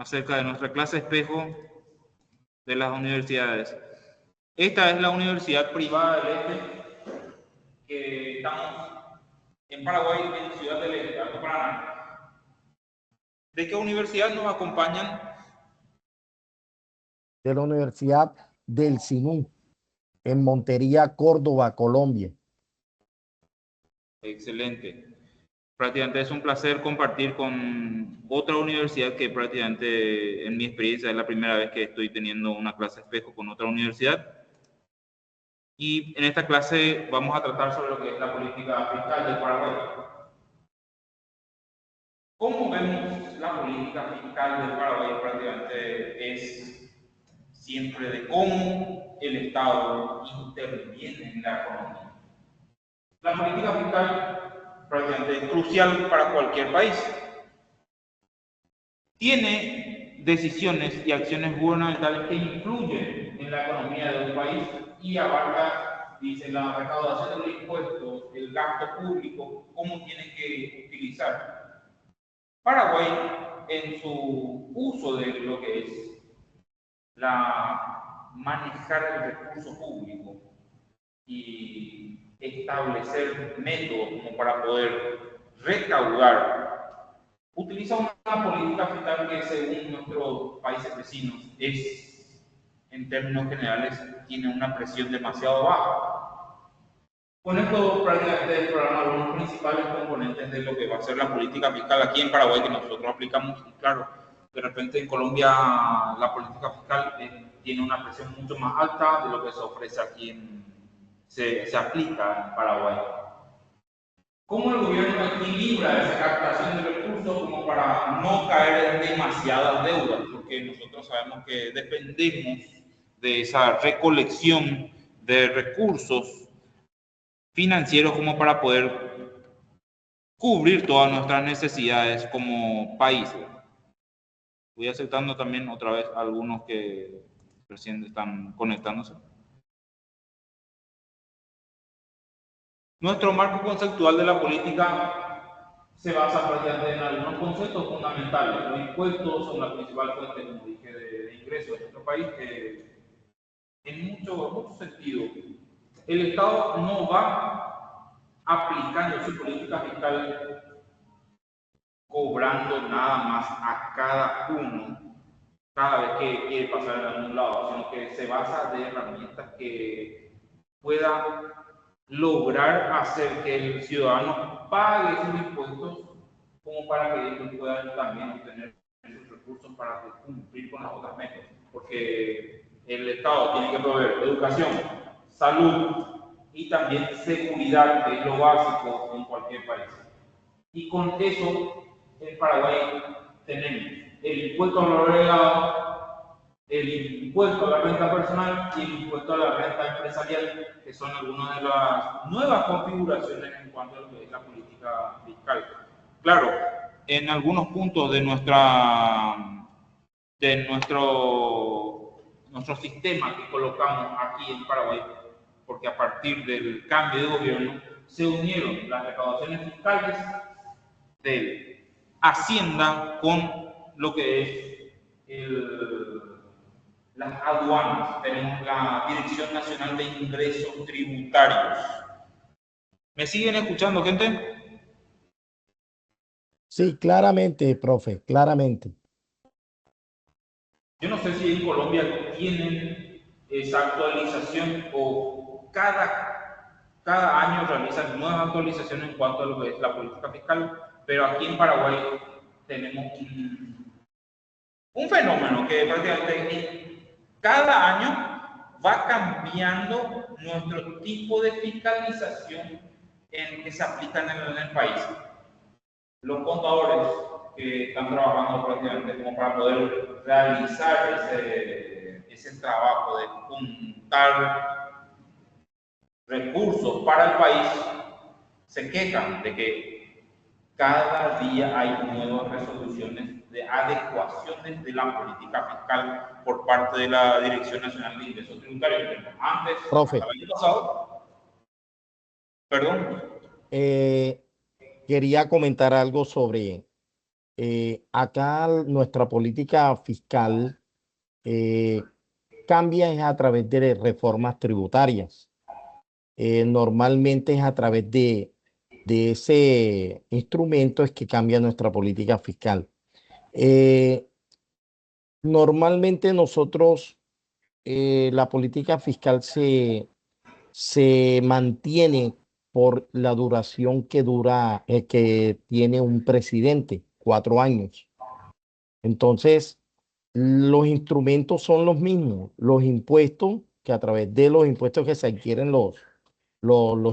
acerca de nuestra clase espejo de las universidades. Esta es la Universidad Privada del Este, que estamos en Paraguay, en Ciudad del Este, Alto Paraná. ¿De qué universidad nos acompañan? De la Universidad del Sinú, en Montería, Córdoba, Colombia. Excelente. Prácticamente es un placer compartir con otra universidad que prácticamente en mi experiencia es la primera vez que estoy teniendo una clase espejo con otra universidad. Y en esta clase vamos a tratar sobre lo que es la política fiscal del Paraguay. ¿Cómo vemos la política fiscal del Paraguay? Prácticamente es siempre de cómo el Estado interviene en la economía. La política fiscal prácticamente es crucial para cualquier país. Tiene decisiones y acciones gubernamentales que influyen en la economía de un país y abarca, dice, la recaudación de los impuestos, el gasto público, cómo tiene que utilizar. Paraguay, en su uso de lo que es manejar el recurso público y establecer métodos como para poder recaudar, utiliza una política fiscal que según nuestros países vecinos es, en términos generales, tiene una presión demasiado baja. Con esto prácticamente exploramos algunos principales componentes de lo que va a ser la política fiscal aquí en Paraguay que nosotros aplicamos. Y claro, de repente en Colombia la política fiscal tiene una presión mucho más alta de lo que se ofrece aquí se aplica en Paraguay. ¿Cómo el gobierno equilibra esa captación de recursos como para no caer en demasiadas deudas? Porque nosotros sabemos que dependemos de esa recolección de recursos financieros como para poder cubrir todas nuestras necesidades como país. Voy aceptando también otra vez a algunos que recién están conectándose. Nuestro marco conceptual de la política se basa prácticamente en algunos conceptos fundamentales. Los impuestos son la principal fuente, como dije, de ingresos en nuestro país. En muchos sentidos, el Estado no va aplicando su política fiscal cobrando nada más a cada uno cada vez que quiere pasar en algún lado, sino que se basa de herramientas que pueda lograr hacer que el ciudadano pague sus impuestos como para que ellos puedan también obtener sus recursos para cumplir con las otras metas. Porque el Estado tiene que proveer educación, salud y también seguridad, que es lo básico en cualquier país. Y con eso, en Paraguay tenemos el impuesto al valor agregado, el impuesto a la renta personal y el impuesto a la renta empresarial, que son algunas de las nuevas configuraciones en cuanto a lo que es la política fiscal. Claro, en algunos puntos de nuestro sistema que colocamos aquí en Paraguay, porque a partir del cambio de gobierno se unieron las recaudaciones fiscales de Hacienda con lo que es las aduanas. Tenemos la Dirección Nacional de Ingresos Tributarios. ¿Me siguen escuchando, gente? Sí, claramente, profe, claramente. Yo no sé si en Colombia tienen esa actualización o cada año realizan nuevas actualizaciones en cuanto a lo que es la política fiscal, pero aquí en Paraguay tenemos un fenómeno que prácticamente cada año va cambiando nuestro tipo de fiscalización que se aplica en el país. Los contadores que están trabajando prácticamente como para poder realizar ese trabajo de juntar recursos para el país, se quejan de que cada día hay nuevas resoluciones de adecuaciones de la política fiscal por parte de la Dirección Nacional de Ingresos Tributarios. Antes, profe, hasta el año pasado, perdón. Quería comentar algo sobre acá nuestra política fiscal cambia es a través de reformas tributarias. Normalmente es a través de ese instrumento es que cambia nuestra política fiscal. Normalmente nosotros, la política fiscal se mantiene por la duración que dura, que tiene un presidente, 4 años. Entonces, los instrumentos son los mismos, los impuestos, que a través de los impuestos que se adquieren los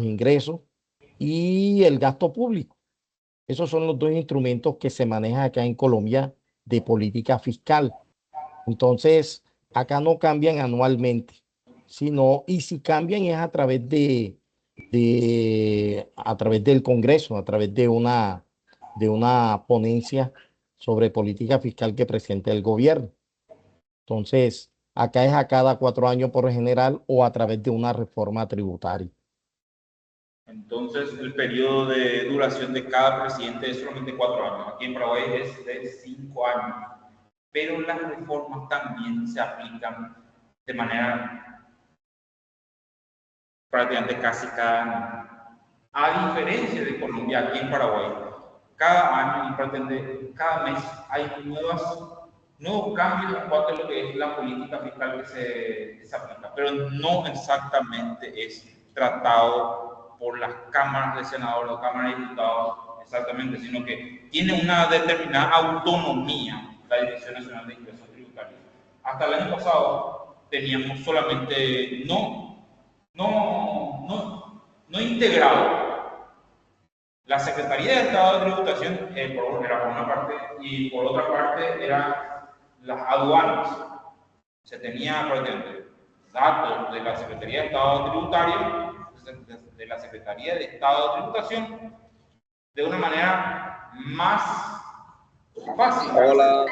ingresos y el gasto público. Esos son los dos instrumentos que se manejan acá en Colombia de política fiscal. Entonces, acá no cambian anualmente, sino, y si cambian es a través a través del Congreso, a través de una ponencia sobre política fiscal que presente el gobierno. Entonces, acá es a cada 4 años por lo general o a través de una reforma tributaria. Entonces, el periodo de duración de cada presidente es solamente 4 años. Aquí en Paraguay es de 5 años. Pero las reformas también se aplican de manera prácticamente casi cada año. A diferencia de Colombia, aquí en Paraguay, cada año y prácticamente cada mes hay nuevos cambios en cuanto a lo que es la política fiscal que se aplica, pero no exactamente es tratado por las cámaras de senadores o cámaras de diputados exactamente, sino que tiene una determinada autonomía la Dirección Nacional de Ingresos Tributarios. Hasta el año pasado teníamos solamente no integrado la Secretaría de Estado de Tributación, era por una parte, y por otra parte eran las aduanas. Se tenía prácticamente datos de la Secretaría de Estado Tributario, de la Secretaría de Estado de Tributación, de una manera más fácil. Hola.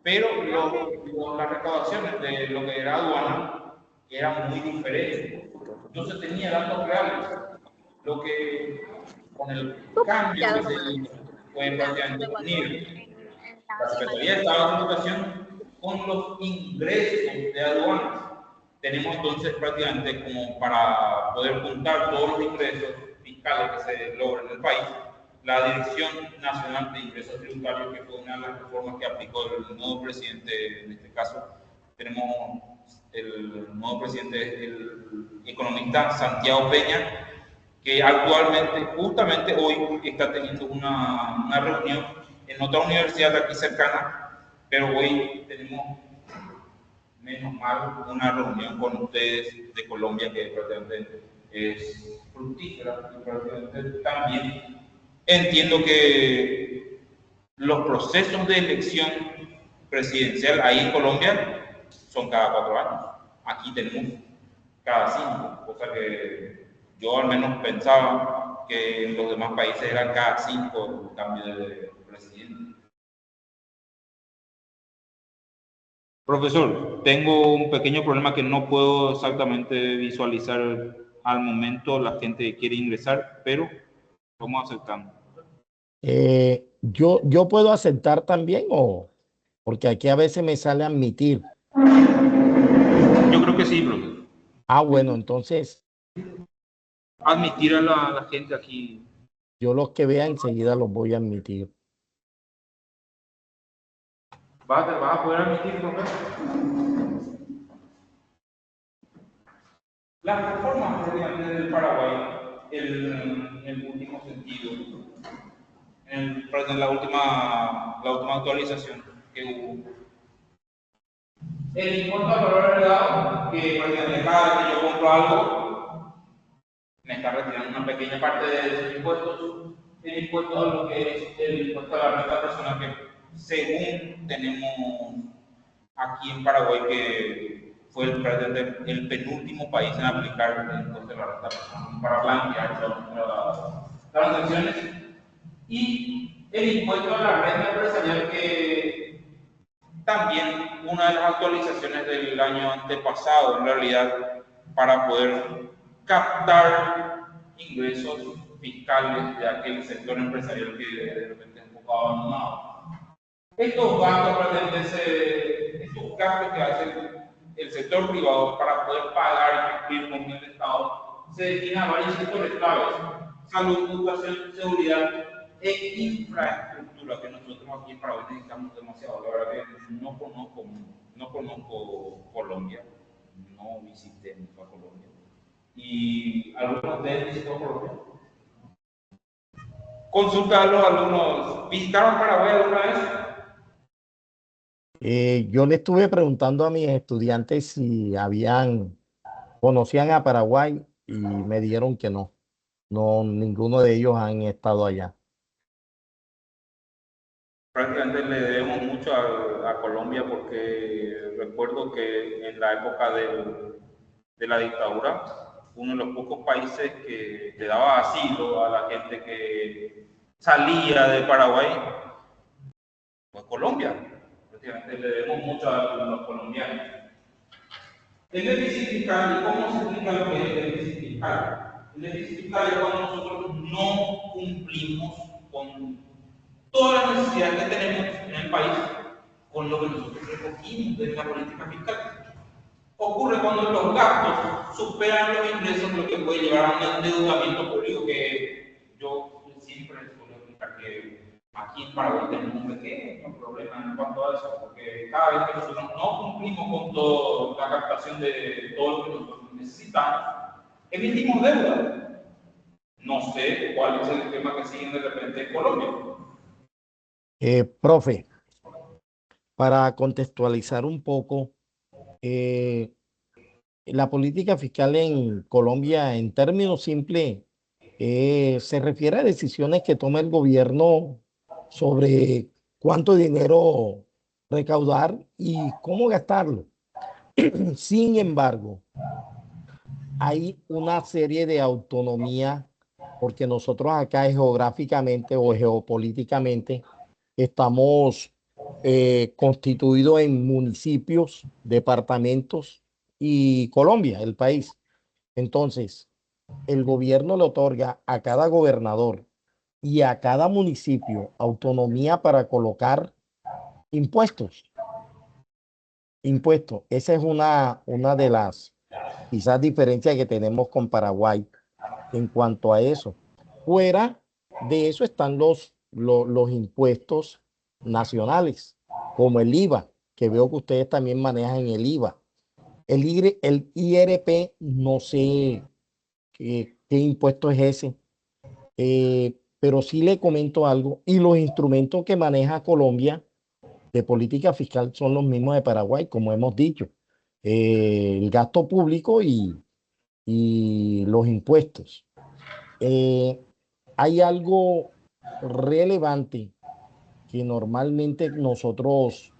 Pero las recaudaciones de lo que era aduana eran muy diferentes. No se tenía datos reales. Lo que con el cambio que se hizo fue prácticamente unir la Secretaría de Estado de Tributación con los ingresos de aduanas. Tenemos entonces prácticamente como para poder juntar todos los ingresos fiscales que se logran en el país, la Dirección Nacional de Ingresos Tributarios, que fue una de las reformas que aplicó el nuevo presidente. En este caso tenemos el nuevo presidente, el economista Santiago Peña, que actualmente, justamente hoy, está teniendo una reunión en otra universidad de aquí cercana, pero hoy tenemos, menos mal, una reunión con ustedes de Colombia que prácticamente es fructífera y prácticamente también entiendo que los procesos de elección presidencial ahí en Colombia son cada 4 años. Aquí tenemos cada 5, cosa que yo al menos pensaba que en los demás países eran cada 5 cambios de presidente. Profesor, tengo un pequeño problema que no puedo exactamente visualizar al momento la gente que quiere ingresar, pero vamos aceptando. Yo puedo aceptar también, porque aquí a veces me sale admitir. Yo creo que sí, profesor. Bueno, entonces Admitir a la gente aquí. yo los que vea enseguida los voy a admitir. ¿Vas a poder admitir, profesor? Las reformas del Paraguay, en el último sentido, en la última actualización que hubo, el impuesto al valor agregado, que prácticamente cada vez que yo compro algo, me está retirando una pequeña parte de esos impuestos, el impuesto a lo que es el impuesto a la renta personal, que según tenemos aquí en Paraguay, que fue el penúltimo país en aplicar el impuesto a la renta personal para blanquear las transacciones, y el impuesto a la renta empresarial, que también una de las actualizaciones del año antepasado, en realidad, para poder captar ingresos fiscales de aquel sector empresarial que de repente enfocaba abandonados. Estos gastos pretenden ser, estos gastos que hace el sector privado para poder pagar y cumplir con el Estado se destinan a varios sectores claves: salud, educación, seguridad e infraestructura, que nosotros aquí en Paraguay necesitamos demasiado. La verdad que no conozco Colombia, no visité nunca Colombia. ¿Y algunos de ustedes visitó Colombia? Consulta a los alumnos, ¿visitaron Paraguay alguna vez? Yo le estuve preguntando a mis estudiantes si conocían a Paraguay y me dijeron que no. No, ninguno de ellos han estado allá. Prácticamente le debemos mucho a Colombia, porque recuerdo que en la época de la dictadura, uno de los pocos países que le daba asilo a la gente que salía de Paraguay fue Colombia. Prácticamente le debemos mucho a los colombianos. El déficit fiscal, ¿y cómo se explica lo que es el déficit fiscal? El déficit fiscal es cuando nosotros no cumplimos con todas las necesidades que tenemos en el país con lo que nosotros recogimos desde la política fiscal. Ocurre cuando los gastos superan los ingresos, lo que puede llevar a un endeudamiento público, que yo siempre suelo explicar que aquí en Paraguay tenemos un pequeño problema en cuanto a eso, porque cada vez que nosotros no cumplimos con toda la captación de todo lo que nosotros necesitamos, emitimos deuda. No sé cuál es el esquema que siguen de repente en Colombia. Profe, para contextualizar un poco, la política fiscal en Colombia, en términos simples, se refiere a decisiones que toma el gobierno sobre cuánto dinero recaudar y cómo gastarlo. Sin embargo, hay una serie de autonomía, porque nosotros acá geográficamente o geopolíticamente estamos constituidos en municipios, departamentos y Colombia, el país. Entonces, el gobierno le otorga a cada gobernador y a cada municipio autonomía para colocar impuestos. Impuestos. Esa es una de las quizás diferencias que tenemos con Paraguay en cuanto a eso. Fuera de eso están los impuestos nacionales, como el IVA, que veo que ustedes también manejan el IVA. El IRP, no sé qué impuesto es ese, pero sí le comento algo. Y los instrumentos que maneja Colombia de política fiscal son los mismos de Paraguay, como hemos dicho. El gasto público y los impuestos. Hay algo relevante que normalmente nosotros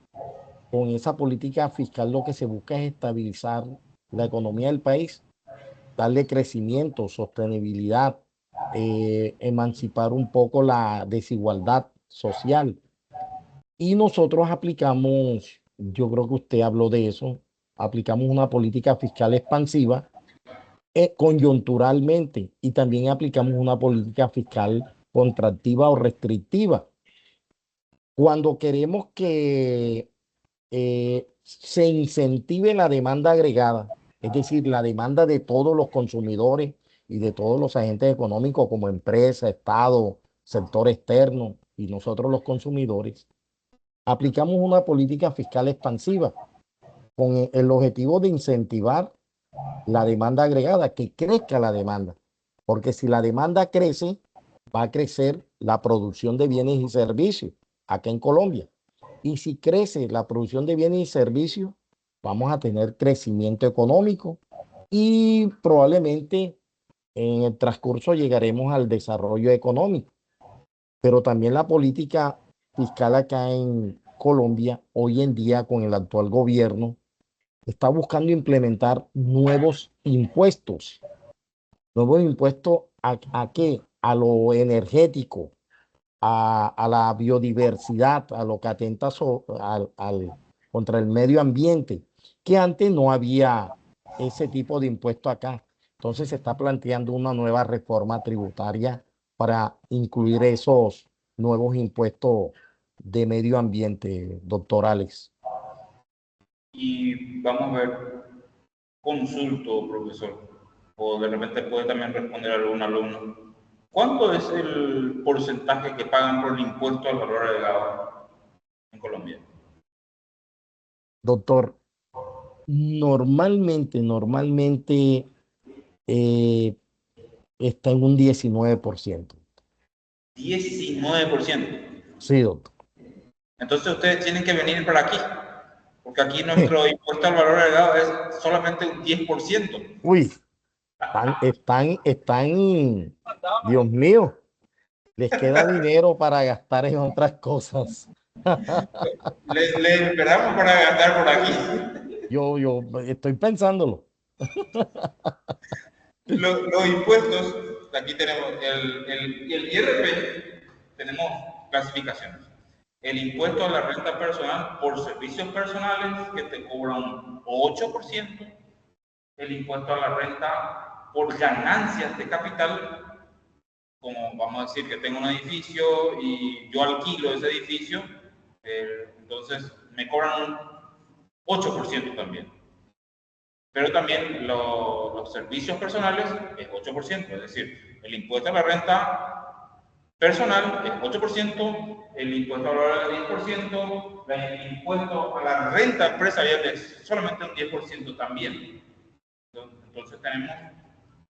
con esa política fiscal lo que se busca es estabilizar la economía del país, darle crecimiento, sostenibilidad, emancipar un poco la desigualdad social. Y nosotros aplicamos, yo creo que usted habló de eso, aplicamos una política fiscal expansiva coyunturalmente, y también aplicamos una política fiscal contractiva o restrictiva. Cuando queremos que se incentive la demanda agregada, es decir, la demanda de todos los consumidores y de todos los agentes económicos como empresa, Estado, sector externo y nosotros los consumidores, aplicamos una política fiscal expansiva con el objetivo de incentivar la demanda agregada, que crezca la demanda, porque si la demanda crece, va a crecer la producción de bienes y servicios acá en Colombia. Y si crece la producción de bienes y servicios, vamos a tener crecimiento económico y probablemente en el transcurso llegaremos al desarrollo económico. Pero también la política fiscal acá en Colombia, hoy en día con el actual gobierno, está buscando implementar nuevos impuestos ¿a qué? A lo energético, a la biodiversidad, a lo que atenta contra el medio ambiente, que antes no había ese tipo de impuesto acá. Entonces se está planteando una nueva reforma tributaria para incluir nuevos impuestos de medio ambiente, doctor Alex. Y vamos a ver, consulto, profesor, o de repente puede también responder a algún alumno. ¿Cuánto es el porcentaje que pagan por el impuesto al valor agregado en Colombia? Doctor, normalmente eh, está en un 19%. 19%. Sí, doctor. Entonces ustedes tienen que venir para aquí, porque aquí nuestro impuesto al valor agregado es solamente un 10%. Uy, Dios mío, les queda dinero para gastar en otras cosas. Les esperamos para gastar por aquí. Yo estoy pensándolo. Los impuestos, aquí tenemos el IRP, tenemos clasificaciones. El impuesto a la renta personal por servicios personales, que te cobra un 8%. El impuesto a la renta por ganancias de capital, como vamos a decir que tengo un edificio y yo alquilo ese edificio, entonces me cobran un 8% también. Pero también los servicios personales es 8%, es decir, el impuesto a la renta personal es 8%, el impuesto a la es 10%, el impuesto a la renta empresarial es solamente un 10% también. Entonces tenemos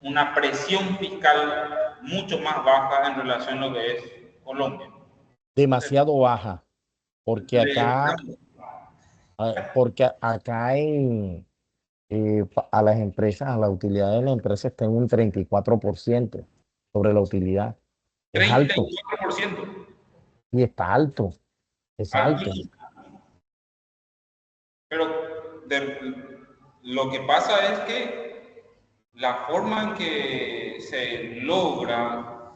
una presión fiscal mucho más baja en relación a lo que es Colombia. Demasiado baja, porque Le, acá a las empresas, a la utilidad de la empresa está en un 34% sobre la utilidad. Es alto 34%. y está alto, es alto. Aquí, pero lo que pasa es que la forma en que se logra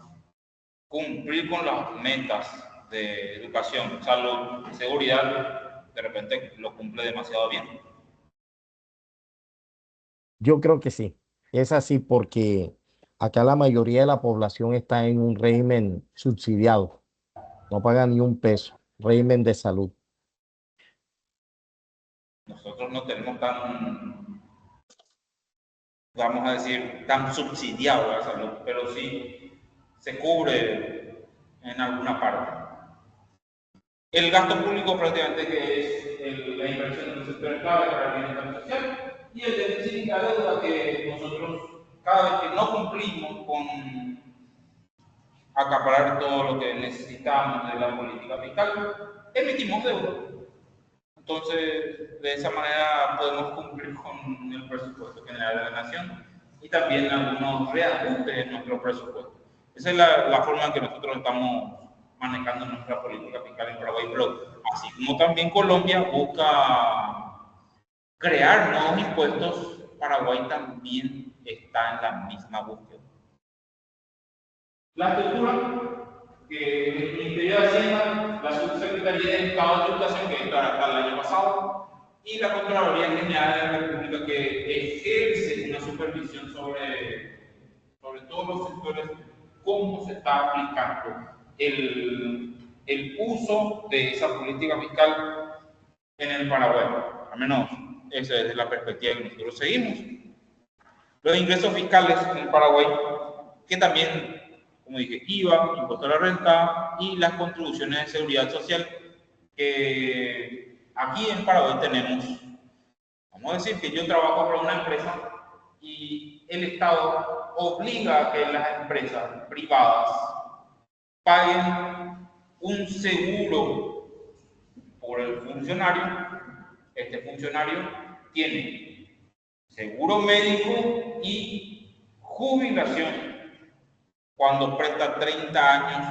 cumplir con las metas de educación, salud, seguridad, de repente lo cumple demasiado bien. Yo creo que sí. Es así porque acá la mayoría de la población está en un régimen subsidiado, no paga ni un peso, régimen de salud. Nosotros no tenemos tan, vamos a decir, tan subsidiado la salud, pero sí se cubre en alguna parte. El gasto público prácticamente que es la inversión en los sectores clave para el bienestar social y el déficit y la deuda que nosotros cada vez que no cumplimos con acaparar todo lo que necesitamos de la política fiscal, emitimos deuda. Entonces, de esa manera podemos cumplir con el presupuesto general de la nación y también algunos reajustes en nuestro presupuesto. Esa es la forma en que nosotros estamos manejando nuestra política fiscal en Paraguay, pero así como también Colombia busca crear nuevos impuestos, Paraguay también está en la misma búsqueda. La estructura que el Ministerio de Hacienda, la Subsecretaría de Estado de Educación, que está hasta el año pasado, y la Contraloría General de la República, que ejerce una supervisión sobre todos los sectores, cómo se está aplicando el uso de esa política fiscal en el Paraguay. Al menos esa es la perspectiva que nosotros seguimos. Los ingresos fiscales en el Paraguay, que también, como dije, IVA, impuesto a la renta y las contribuciones de seguridad social, que aquí en Paraguay tenemos. Vamos a decir que yo trabajo para una empresa y el Estado obliga a que las empresas privadas paguen un seguro por el funcionario. Este funcionario tiene seguro médico y jubilación cuando presta 30 años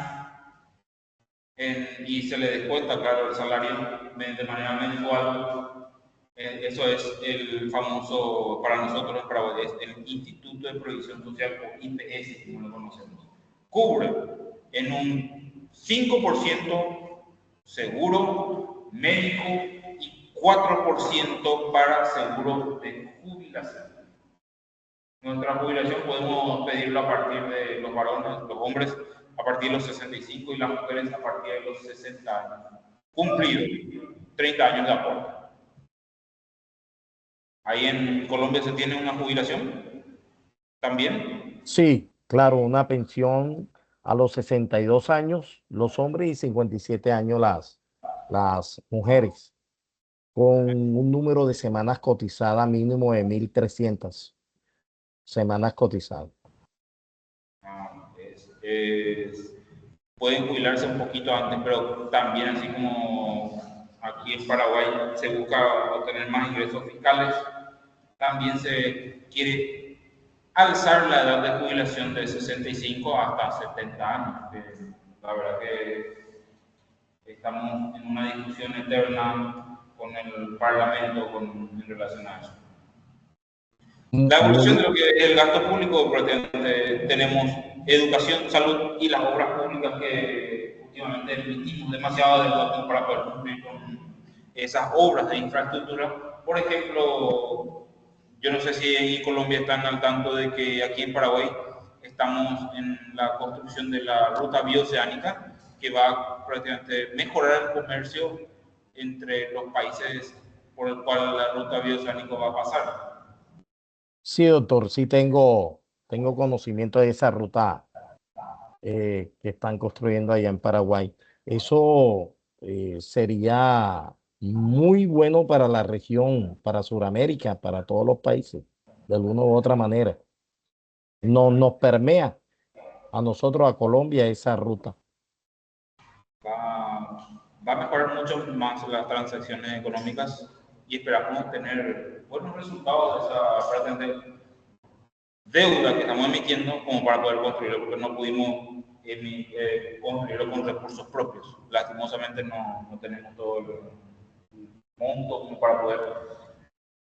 y se le descuenta, claro, el salario de manera mensual. Eso es el famoso, para nosotros en Paraguay, es el Instituto de Previsión Social, o IPS, como lo conocemos. Cubre en un 5% seguro médico y 4% para seguro de jubilación. Nuestra jubilación podemos pedirlo a partir de los varones, los hombres, a partir de los 65 y las mujeres a partir de los 60 años. Cumplido 30 años de aporte. Ahí en Colombia se tiene una jubilación también. Sí, claro, una pensión a los 62 años los hombres y 57 años las mujeres, con un número de semanas cotizadas mínimo de 1.300 semanas cotizadas. Pueden jubilarse un poquito antes, pero también así como aquí en Paraguay se busca obtener más ingresos fiscales, también se quiere alzar la edad de jubilación de 65 hasta 70 años. La verdad que estamos en una discusión eterna con el Parlamento en relación a eso. La evolución de lo que es el gasto público, tenemos educación, salud y las obras públicas que últimamente emitimos demasiado deuda como para poder cumplir con esas obras de infraestructura. Por ejemplo, yo no sé si en Colombia están al tanto de que aquí en Paraguay estamos en la construcción de la ruta bioceánica que va a prácticamente mejorar el comercio entre los países por el cual la ruta bioceánica va a pasar. Sí, doctor, sí tengo conocimiento de esa ruta que están construyendo allá en Paraguay. Eso sería muy bueno para la región, para Sudamérica, para todos los países, de alguna u otra manera. Nos permea a nosotros, a Colombia, esa ruta. Va a mejorar mucho más las transacciones económicas y esperamos tener buenos resultados de esa parte deuda que estamos emitiendo como para poder construirlo, porque no pudimos construirlo con recursos propios. Lastimosamente no tenemos todo el monto como para poder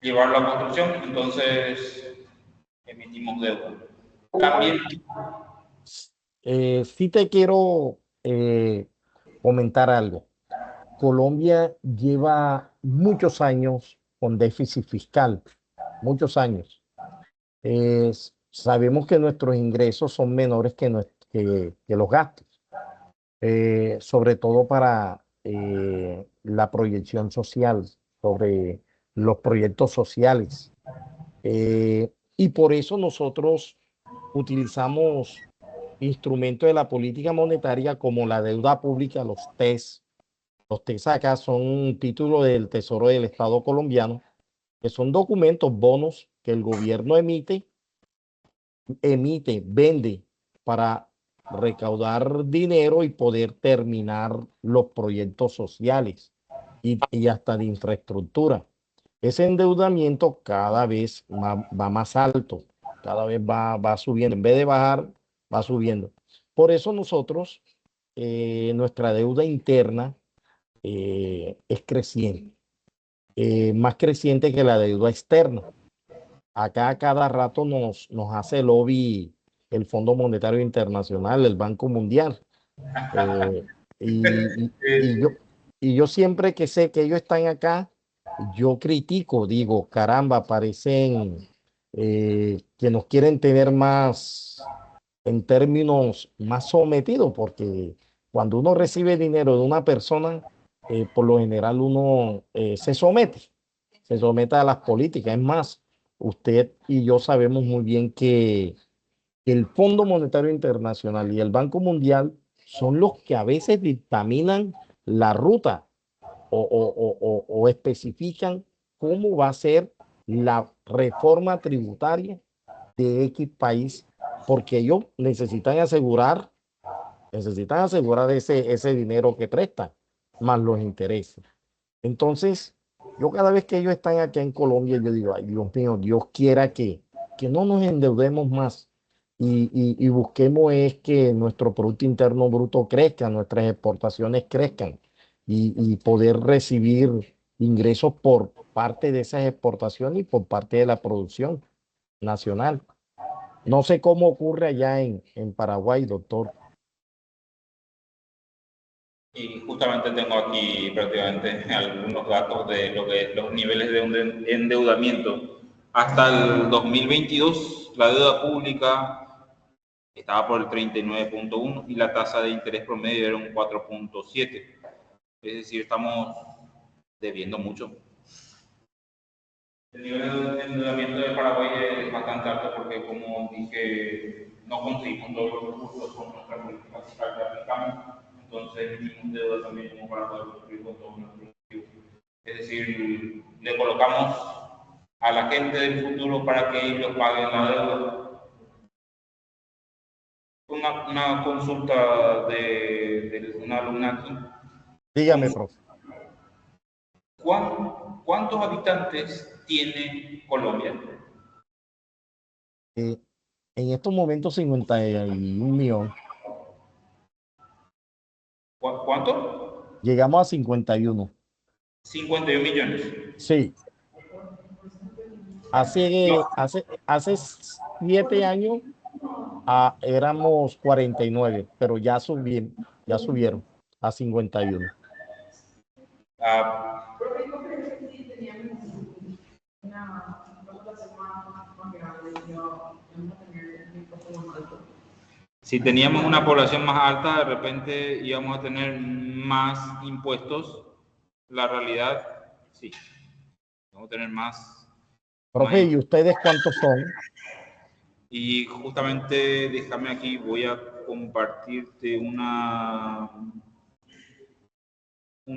llevarlo a construcción, entonces emitimos deuda. También Sí te quiero comentar algo. Colombia lleva muchos años con déficit fiscal, muchos años. Sabemos que nuestros ingresos son menores que los gastos, sobre todo para la proyección social, sobre los proyectos sociales. Y por eso nosotros utilizamos instrumentos de la política monetaria como la deuda pública, los TES. Los TES acá son un título del Tesoro del Estado colombiano, que son documentos, bonos que el gobierno vende para recaudar dinero y poder terminar los proyectos sociales y hasta de infraestructura. Ese endeudamiento cada vez va más alto, cada vez va subiendo. En vez de bajar, va subiendo. Por eso nosotros, nuestra deuda interna es creciente, más creciente que la deuda externa. Acá a cada rato nos hace lobby el Fondo Monetario Internacional, el Banco Mundial. Eh, y yo siempre que sé que ellos están acá, yo critico, digo, caramba, parecen que nos quieren tener más, en términos más sometidos, porque cuando uno recibe dinero de una persona, por lo general uno se somete a las políticas. Es más, usted y yo sabemos muy bien que el Fondo Monetario Internacional y el Banco Mundial son los que a veces dictaminan la ruta o especifican cómo va a ser la reforma tributaria de X país, porque ellos necesitan asegurar ese dinero que prestan, más los intereses. Entonces, yo cada vez que ellos están aquí en Colombia, yo digo, ay Dios mío, Dios quiera que no nos endeudemos más y busquemos es que nuestro Producto Interno Bruto crezca, nuestras exportaciones crezcan y poder recibir ingresos por parte de esas exportaciones y por parte de la producción nacional. No sé cómo ocurre allá en Paraguay, doctor. y justamente tengo aquí prácticamente algunos datos de lo que los niveles de endeudamiento. Hasta el 2022, la deuda pública estaba por el 39.1 y la tasa de interés promedio era un 4.7. Es decir, estamos debiendo mucho. El nivel de endeudamiento de Paraguay es bastante alto porque, como dije, no conseguimos todos los recursos con nuestra política fiscal que aplicamos, entonces emitimos deuda también como para poder cumplir con todos nuestros objetivos. Es decir, le colocamos a la gente del futuro para que ellos paguen la deuda. Una consulta de una alumna aquí. Dígame, profe. ¿Cuántos habitantes tiene Colombia? En estos momentos 51 millones. ¿Cuánto? Llegamos a 51. 51 millones. Sí, hace 7 años éramos 49, pero ya subieron a 51. Ah, si teníamos una población más alta, de repente íbamos a tener más impuestos. La realidad, sí, vamos a tener más Profe, ¿y ustedes cuántos son? Y justamente, déjame aquí, voy a compartirte un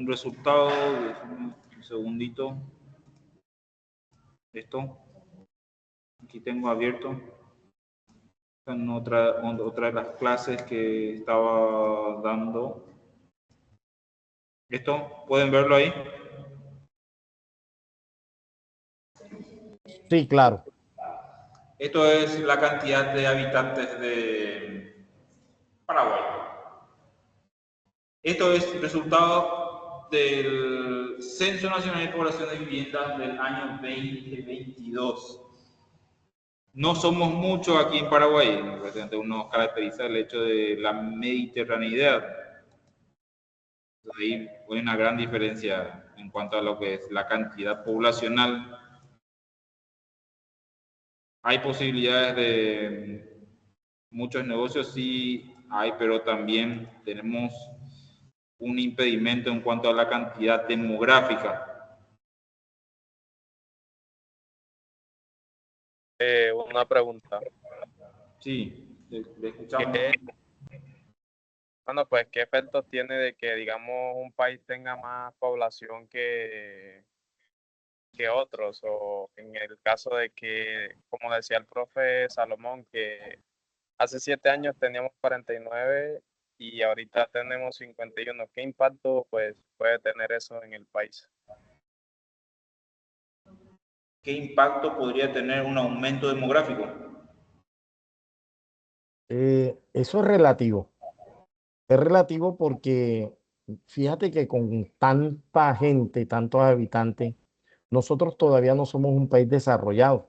resultado, déjame un segundito. Esto, aquí tengo abierto. En otra de las clases que estaba dando. ¿Esto? ¿Pueden verlo ahí? Sí, claro. Esto es la cantidad de habitantes de Paraguay. Esto es el resultado del Censo Nacional de Población de Viviendas del año 2022. No somos muchos aquí en Paraguay, nos caracteriza el hecho de la mediterraneidad. Ahí hay una gran diferencia en cuanto a lo que es la cantidad poblacional. Hay posibilidades de muchos negocios, sí hay, pero también tenemos un impedimento en cuanto a la cantidad demográfica. Una pregunta. Sí, le escuchamos. Bueno, pues, ¿qué efectos tiene de que, digamos, un país tenga más población que otros? O en el caso de que, como decía el profe Salomón, que hace 7 años teníamos 49 y ahorita tenemos 51. ¿Qué impacto, pues, puede tener eso en el país? ¿Qué impacto podría tener un aumento demográfico? Eso es relativo. Es relativo porque fíjate que con tanta gente, tantos habitantes, nosotros todavía no somos un país desarrollado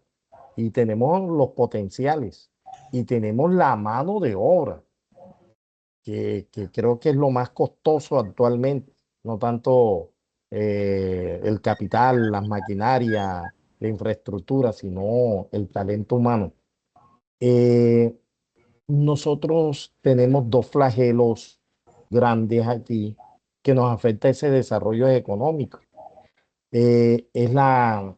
y tenemos los potenciales y tenemos la mano de obra, que creo que es lo más costoso actualmente, no tanto el capital, las maquinarias, la infraestructura, sino el talento humano. Eh, Nosotros tenemos dos flagelos grandes aquí que nos afecta ese desarrollo económico. Es la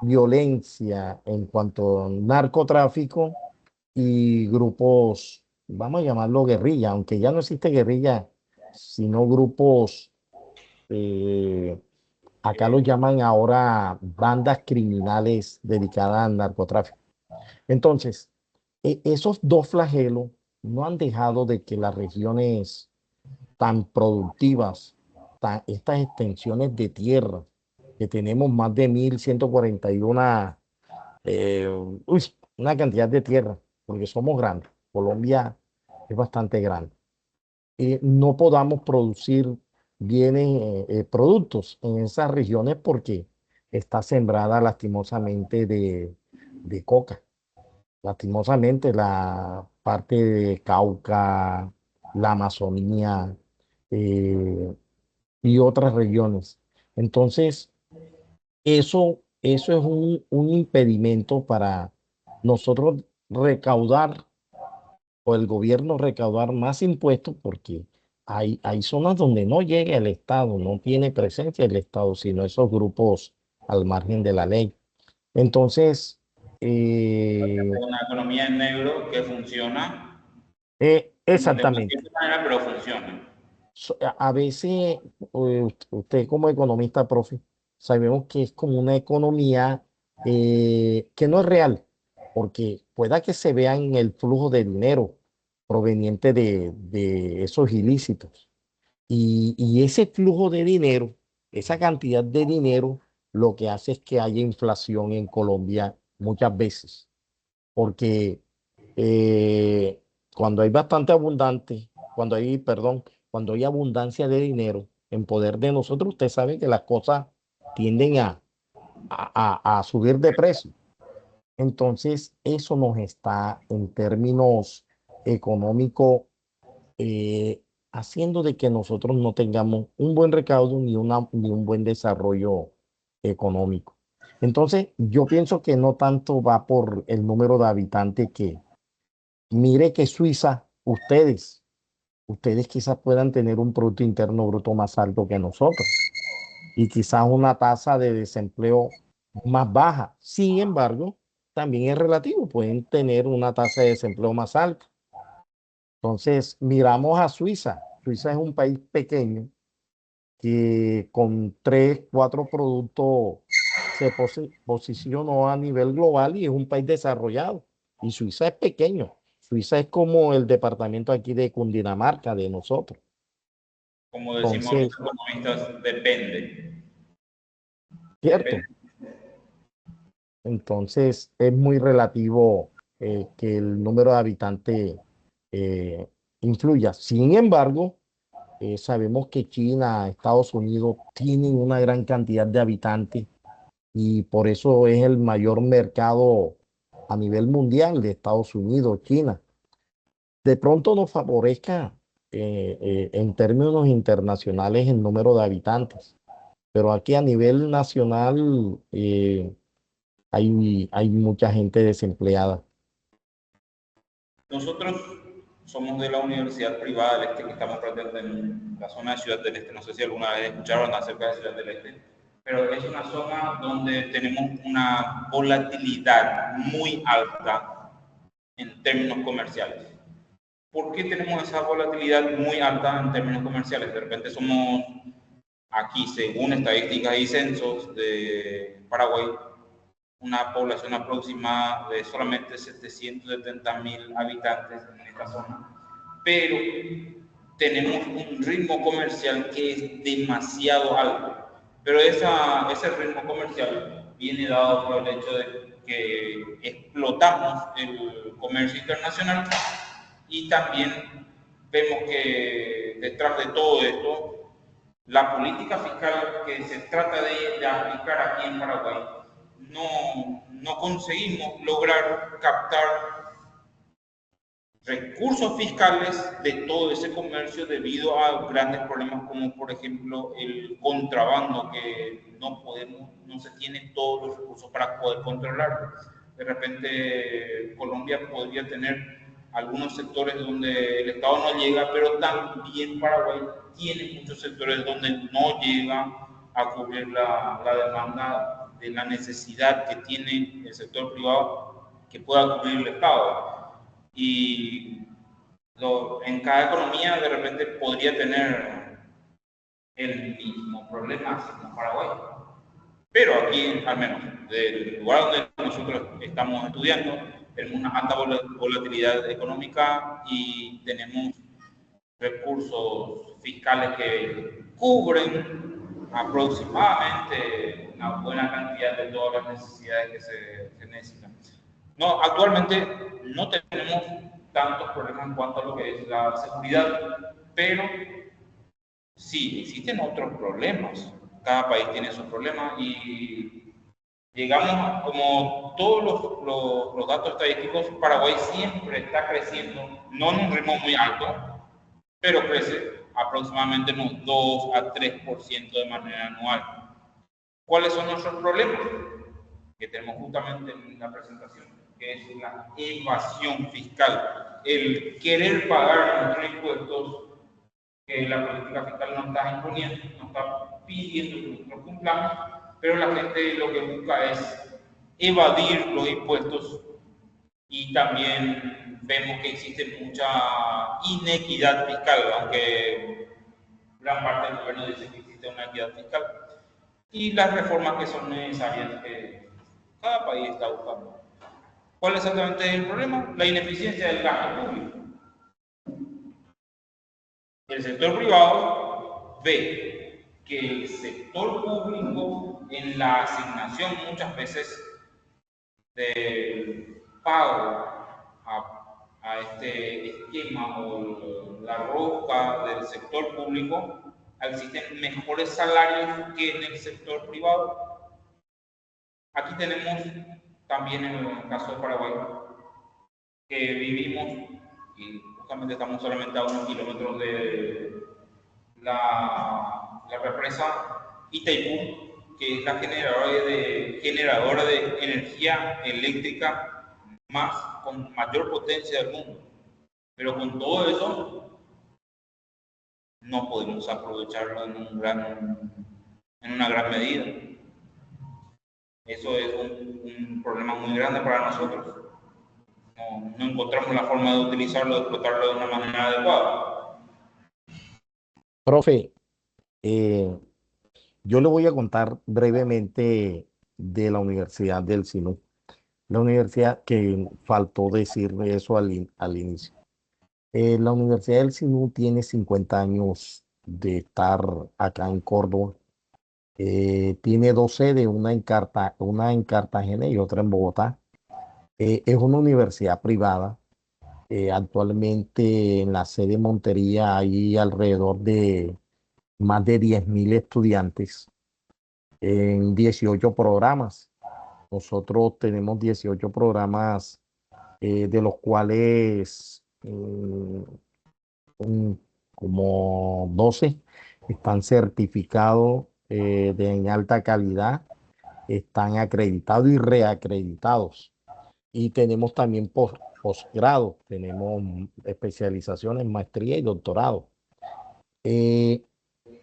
violencia en cuanto al narcotráfico y grupos, vamos a llamarlo guerrilla, aunque ya no existe guerrilla, sino grupos, eh, acá los llaman ahora bandas criminales dedicadas al narcotráfico. Entonces, esos dos flagelos no han dejado de que las regiones tan productivas, estas extensiones de tierra, que tenemos más de 1.141, eh, uy, una cantidad de tierra, porque somos grandes. Colombia es bastante grande. No podamos producir bienes, productos en esas regiones porque está sembrada lastimosamente de coca. Lastimosamente, la parte de Cauca, la Amazonía eh, y otras regiones. Entonces, eso es un impedimento para nosotros recaudar o el gobierno recaudar más impuestos porque hay zonas donde no llega el Estado, no tiene presencia el Estado, sino esos grupos al margen de la ley. Entonces, eh, Una economía en negro que funciona de una exactamente. cierta manera, pero funciona. A veces, usted como economista, profe, sabemos que es como una economía que no es real, porque pueda que se vea en el flujo de dinero proveniente de esos ilícitos. Y ese flujo de dinero, esa cantidad de dinero, lo que hace es que haya inflación en Colombia muchas veces, porque eh, cuando hay bastante abundante, cuando hay abundancia de dinero en poder de nosotros, usted sabe que las cosas tienden a subir de precio. Entonces, eso nos está en términos económicos eh, haciendo de que nosotros no tengamos un buen recaudo ni un buen desarrollo económico. Entonces, yo pienso que no tanto va por el número de habitantes que, mire que Suiza, ustedes quizás puedan tener un Producto Interno Bruto más alto que nosotros y quizás una tasa de desempleo más baja. Sin embargo, también es relativo, pueden tener una tasa de desempleo más alta. Entonces, miramos a Suiza. Suiza es un país pequeño que con tres, cuatro productos se posicionó a nivel global y es un país desarrollado. Y Suiza es pequeño. Suiza es como el departamento aquí de Cundinamarca, de nosotros. Como decimos los Entonces, economistas, depende. cierto. Depende. Entonces, es muy relativo que el número de habitantes eh, influya. Sin embargo, sabemos que China, Estados Unidos tienen una gran cantidad de habitantes y por eso es el mayor mercado a nivel mundial de Estados Unidos, China. De pronto nos favorezca en términos internacionales el número de habitantes, pero aquí a nivel nacional hay mucha gente desempleada. Nosotros somos de la universidad privada del Este, que estamos prácticamente en la zona de Ciudad del Este. No sé si alguna vez escucharon acerca de Ciudad del Este, pero es una zona donde tenemos una volatilidad muy alta en términos comerciales. ¿Por qué tenemos esa volatilidad muy alta en términos comerciales? De repente somos aquí, según estadísticas y censos de Paraguay, una población aproximada de solamente 770.000 habitantes en esta zona, pero tenemos un ritmo comercial que es demasiado alto. Pero ese ritmo comercial viene dado por el hecho de que explotamos el comercio internacional y también vemos que detrás de todo esto, la política fiscal que se trata de aplicar aquí en Paraguay, no conseguimos lograr captar recursos fiscales de todo ese comercio debido a grandes problemas como por ejemplo el contrabando que no se tienen todos los recursos para poder controlarlo. De repente Colombia podría tener algunos sectores donde el Estado no llega, pero también Paraguay tiene muchos sectores donde no llega a cubrir la demanda de la necesidad que tiene el sector privado que pueda cubrir el Estado. Y en cada economía de repente podría tener el mismo problema como Paraguay. Pero aquí, al menos, del lugar donde nosotros estamos estudiando, tenemos una alta volatilidad económica y tenemos recursos fiscales que cubren aproximadamente una buena cantidad de todas las necesidades que se necesitan. No, actualmente no tenemos tantos problemas en cuanto a lo que es la seguridad, pero sí existen otros problemas. Cada país tiene sus problemas y llegamos, como todos los datos estadísticos, Paraguay siempre está creciendo, no en un ritmo muy alto, pero crece aproximadamente unos 2 a 3% de manera anual. ¿Cuáles son nuestros problemas? Que tenemos justamente en la presentación. que es la evasión fiscal, el querer pagar nuestros impuestos que la política fiscal nos está imponiendo, nos está pidiendo que nosotros cumplamos, pero la gente lo que busca es evadir los impuestos y también vemos que existe mucha inequidad fiscal, aunque gran parte del gobierno dice que existe una equidad fiscal, y las reformas que son necesarias que cada país está buscando. ¿Cuál exactamente es el problema? La ineficiencia del gasto público. El sector privado ve que el sector público en la asignación muchas veces del pago a este esquema o la rosca del sector público, existen mejores salarios que en el sector privado. Aquí tenemos también en el caso de Paraguay, que vivimos y justamente estamos solamente a unos kilómetros de la represa Itaipú, que es la generadora de energía eléctrica con mayor potencia del mundo. Pero con todo eso, no podemos aprovecharlo en una gran medida. Eso es un problema muy grande para nosotros. No encontramos la forma de utilizarlo, de explotarlo de una manera adecuada. Profe, yo le voy a contar brevemente de la Universidad del SINU. La universidad, que faltó decir eso al inicio. La Universidad del SINU tiene 50 años de estar acá en Córdoba. Tiene dos sedes, una en Cartagena y otra en Bogotá. Es una universidad privada. Actualmente en la sede de Montería hay alrededor de más de 10.000 estudiantes en 18 programas. Nosotros tenemos 18 programas, de los cuales como 12 están certificados en alta calidad, están acreditados y reacreditados. Y tenemos también posgrado, tenemos especializaciones, maestría y doctorado. Eh,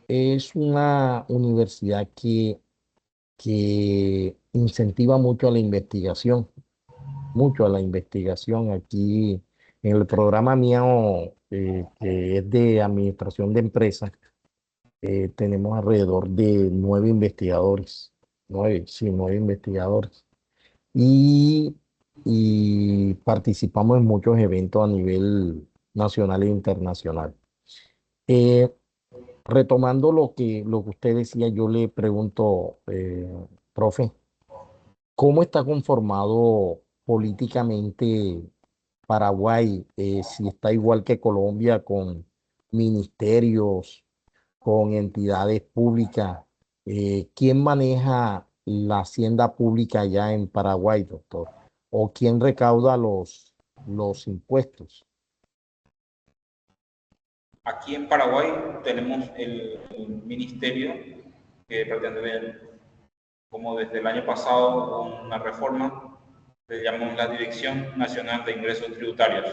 es una universidad que incentiva mucho a la investigación, mucho a la investigación. Aquí en el programa mío, que es de administración de empresas, tenemos alrededor de 9 investigadores, sí, 9 investigadores. Y, y participamos en muchos eventos a nivel nacional e internacional. Eh, Retomando lo que usted decía, yo le pregunto, profe, ¿cómo está conformado políticamente Paraguay? Si está igual que Colombia, con ministerios, con entidades públicas. ¿Quién maneja la hacienda pública allá en Paraguay, doctor? ¿O quién recauda los impuestos? Aquí en Paraguay tenemos el ministerio que pretende, como desde el año pasado, una reforma que llamamos la Dirección Nacional de Ingresos Tributarios,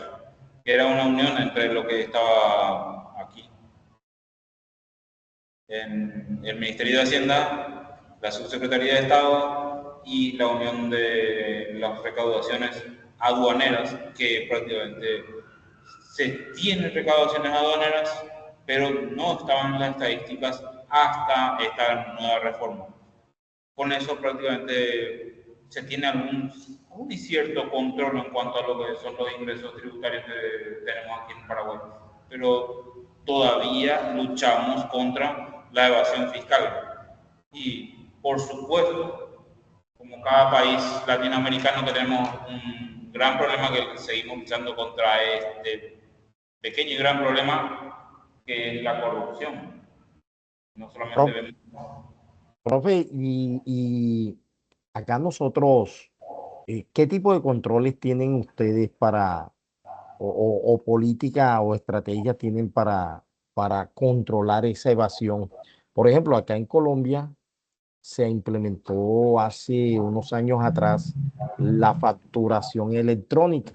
que era una unión entre lo que estaba aquí en el Ministerio de Hacienda, la Subsecretaría de Estado y la Unión de las Recaudaciones Aduaneras, que prácticamente se tienen recaudaciones aduaneras, pero no estaban en las estadísticas hasta esta nueva reforma. Con eso prácticamente se tiene un cierto control en cuanto a lo que son los ingresos tributarios que tenemos aquí en Paraguay, pero todavía luchamos contra la evasión fiscal. Y por supuesto, como cada país latinoamericano, tenemos un gran problema que seguimos luchando contra este pequeño y gran problema que es la corrupción. No solamente Pro- vemos. Profe, y acá nosotros, ¿qué tipo de controles tienen ustedes o política o estrategia tienen para controlar esa evasión? Por ejemplo, acá en Colombia, se implementó hace unos años atrás la facturación electrónica,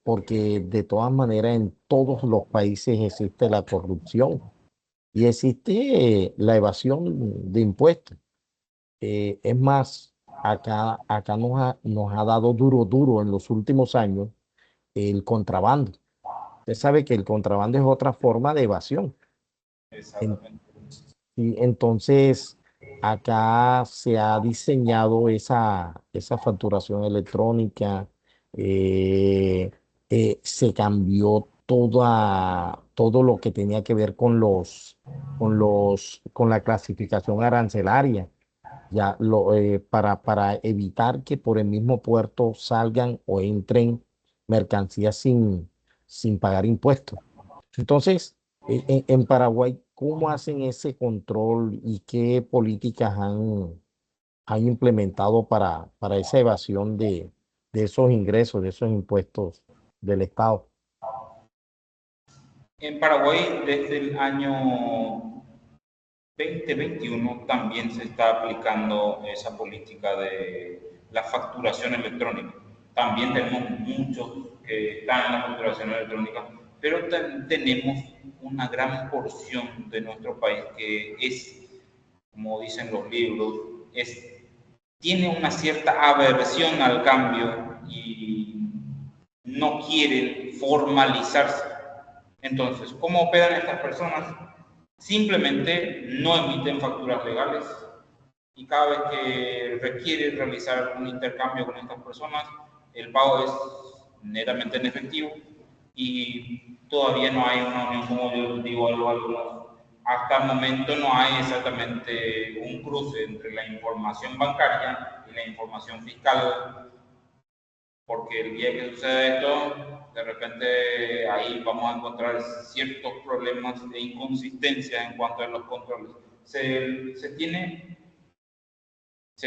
porque de todas maneras en todos los países existe la corrupción y existe la evasión de impuestos. Es más, acá nos ha dado duro en los últimos años el contrabando. Usted sabe que el contrabando es otra forma de evasión. En- Exactamente. y entonces, acá se ha diseñado esa facturación electrónica, eh, se cambió todo lo que tenía que ver con la clasificación arancelaria, ya para evitar que por el mismo puerto salgan o entren mercancías sin pagar impuestos. Entonces, en Paraguay, ¿cómo hacen ese control y qué políticas han implementado para esa evasión de esos ingresos, de esos impuestos del Estado? En Paraguay, desde el año 2021 también se está aplicando esa política de la facturación electrónica. También tenemos muchos que están en la facturación electrónica, pero tenemos una gran porción de nuestro país que es, como dicen los libros, tiene una cierta aversión al cambio y no quieren formalizarse. Entonces, ¿cómo operan estas personas? Simplemente no emiten facturas legales y cada vez que requiere realizar un intercambio con estas personas, el pago es netamente en efectivo y todavía no hay una unión, como yo digo a los alumnos, hasta el momento no hay exactamente un cruce entre la información bancaria y la información fiscal, porque el día que sucede esto, de repente ahí vamos a encontrar ciertos problemas e inconsistencias en cuanto a los controles. Se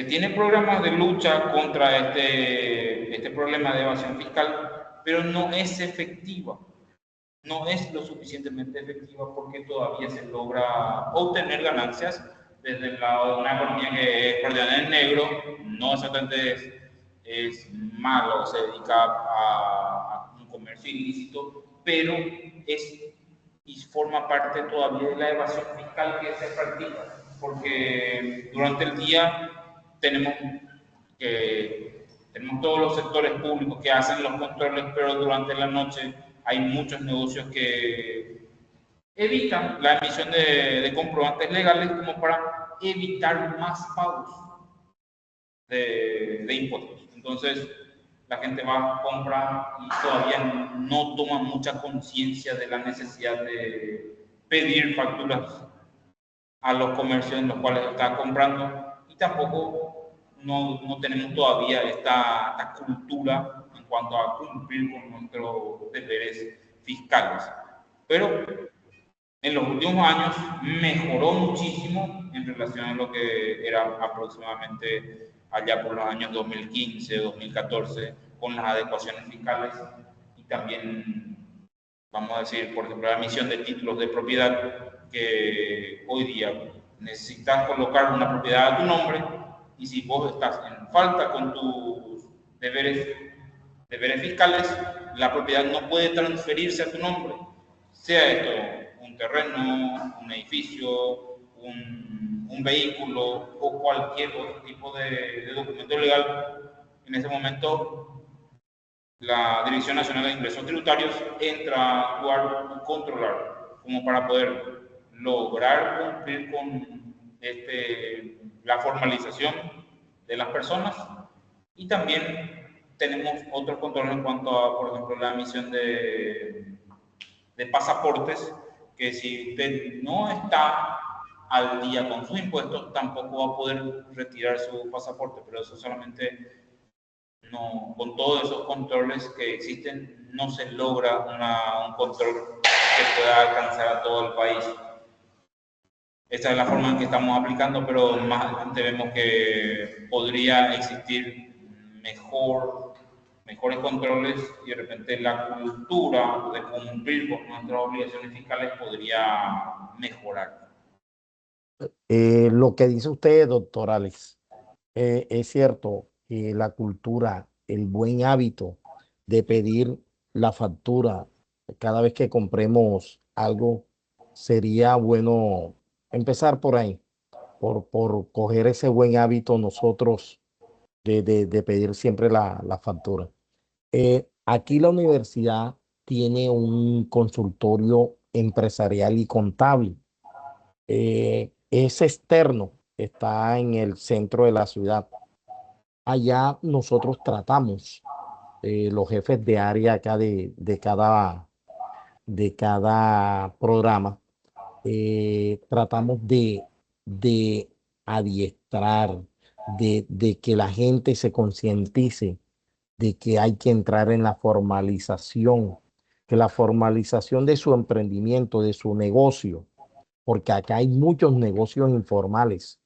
tiene programas de lucha contra este problema de evasión fiscal, pero no es efectiva. No es lo suficientemente efectiva porque todavía se logra obtener ganancias desde el lado de una economía que es perdida en negro, no exactamente es malo, se dedica a un comercio ilícito, pero es y forma parte todavía de la evasión fiscal que se practica, porque durante el día tenemos tenemos todos los sectores públicos que hacen los controles, pero durante la noche hay muchos negocios que evitan la emisión de comprobantes legales como para evitar más pagos de impuestos. Entonces, la gente va, compra y todavía no toma mucha conciencia de la necesidad de pedir facturas a los comercios en los cuales está comprando y tampoco no tenemos todavía esta cultura en cuanto a cumplir con nuestros deberes fiscales. Pero en los últimos años mejoró muchísimo en relación a lo que era aproximadamente allá por los años 2015, 2014, con las adecuaciones fiscales y también, vamos a decir, por ejemplo, la emisión de títulos de propiedad, que hoy día necesitas colocar una propiedad a tu nombre y si vos estás en falta con tus deberes fiscales, la propiedad no puede transferirse a tu nombre, sea esto un terreno, un edificio, un vehículo o cualquier otro tipo de documento legal. En ese momento, la Dirección Nacional de Ingresos Tributarios entra a actuar y controlar, como para poder lograr cumplir con la formalización de las personas y también tenemos otros controles en cuanto a, por ejemplo, la emisión de pasaportes, que si usted no está al día con sus impuestos, tampoco va a poder retirar su pasaporte, pero eso solamente no, con todos esos controles que existen, no se logra un control que pueda alcanzar a todo el país. Esta es la forma en que estamos aplicando, pero más adelante vemos que podría existir mejores controles y de repente la cultura de cumplir con nuestras obligaciones fiscales podría mejorar. Lo que dice usted, doctor Alex, es cierto que la cultura, el buen hábito de pedir la factura cada vez que compremos algo, sería bueno empezar por ahí, por coger ese buen hábito nosotros de pedir siempre la factura. Aquí la universidad tiene un consultorio empresarial y contable. Es externo, está en el centro de la ciudad. Allá nosotros tratamos, los jefes de área acá de cada programa, tratamos de adiestrar, de que la gente se concientice de que hay que entrar en la formalización, que la formalización de su emprendimiento, de su negocio, porque acá hay muchos negocios informales.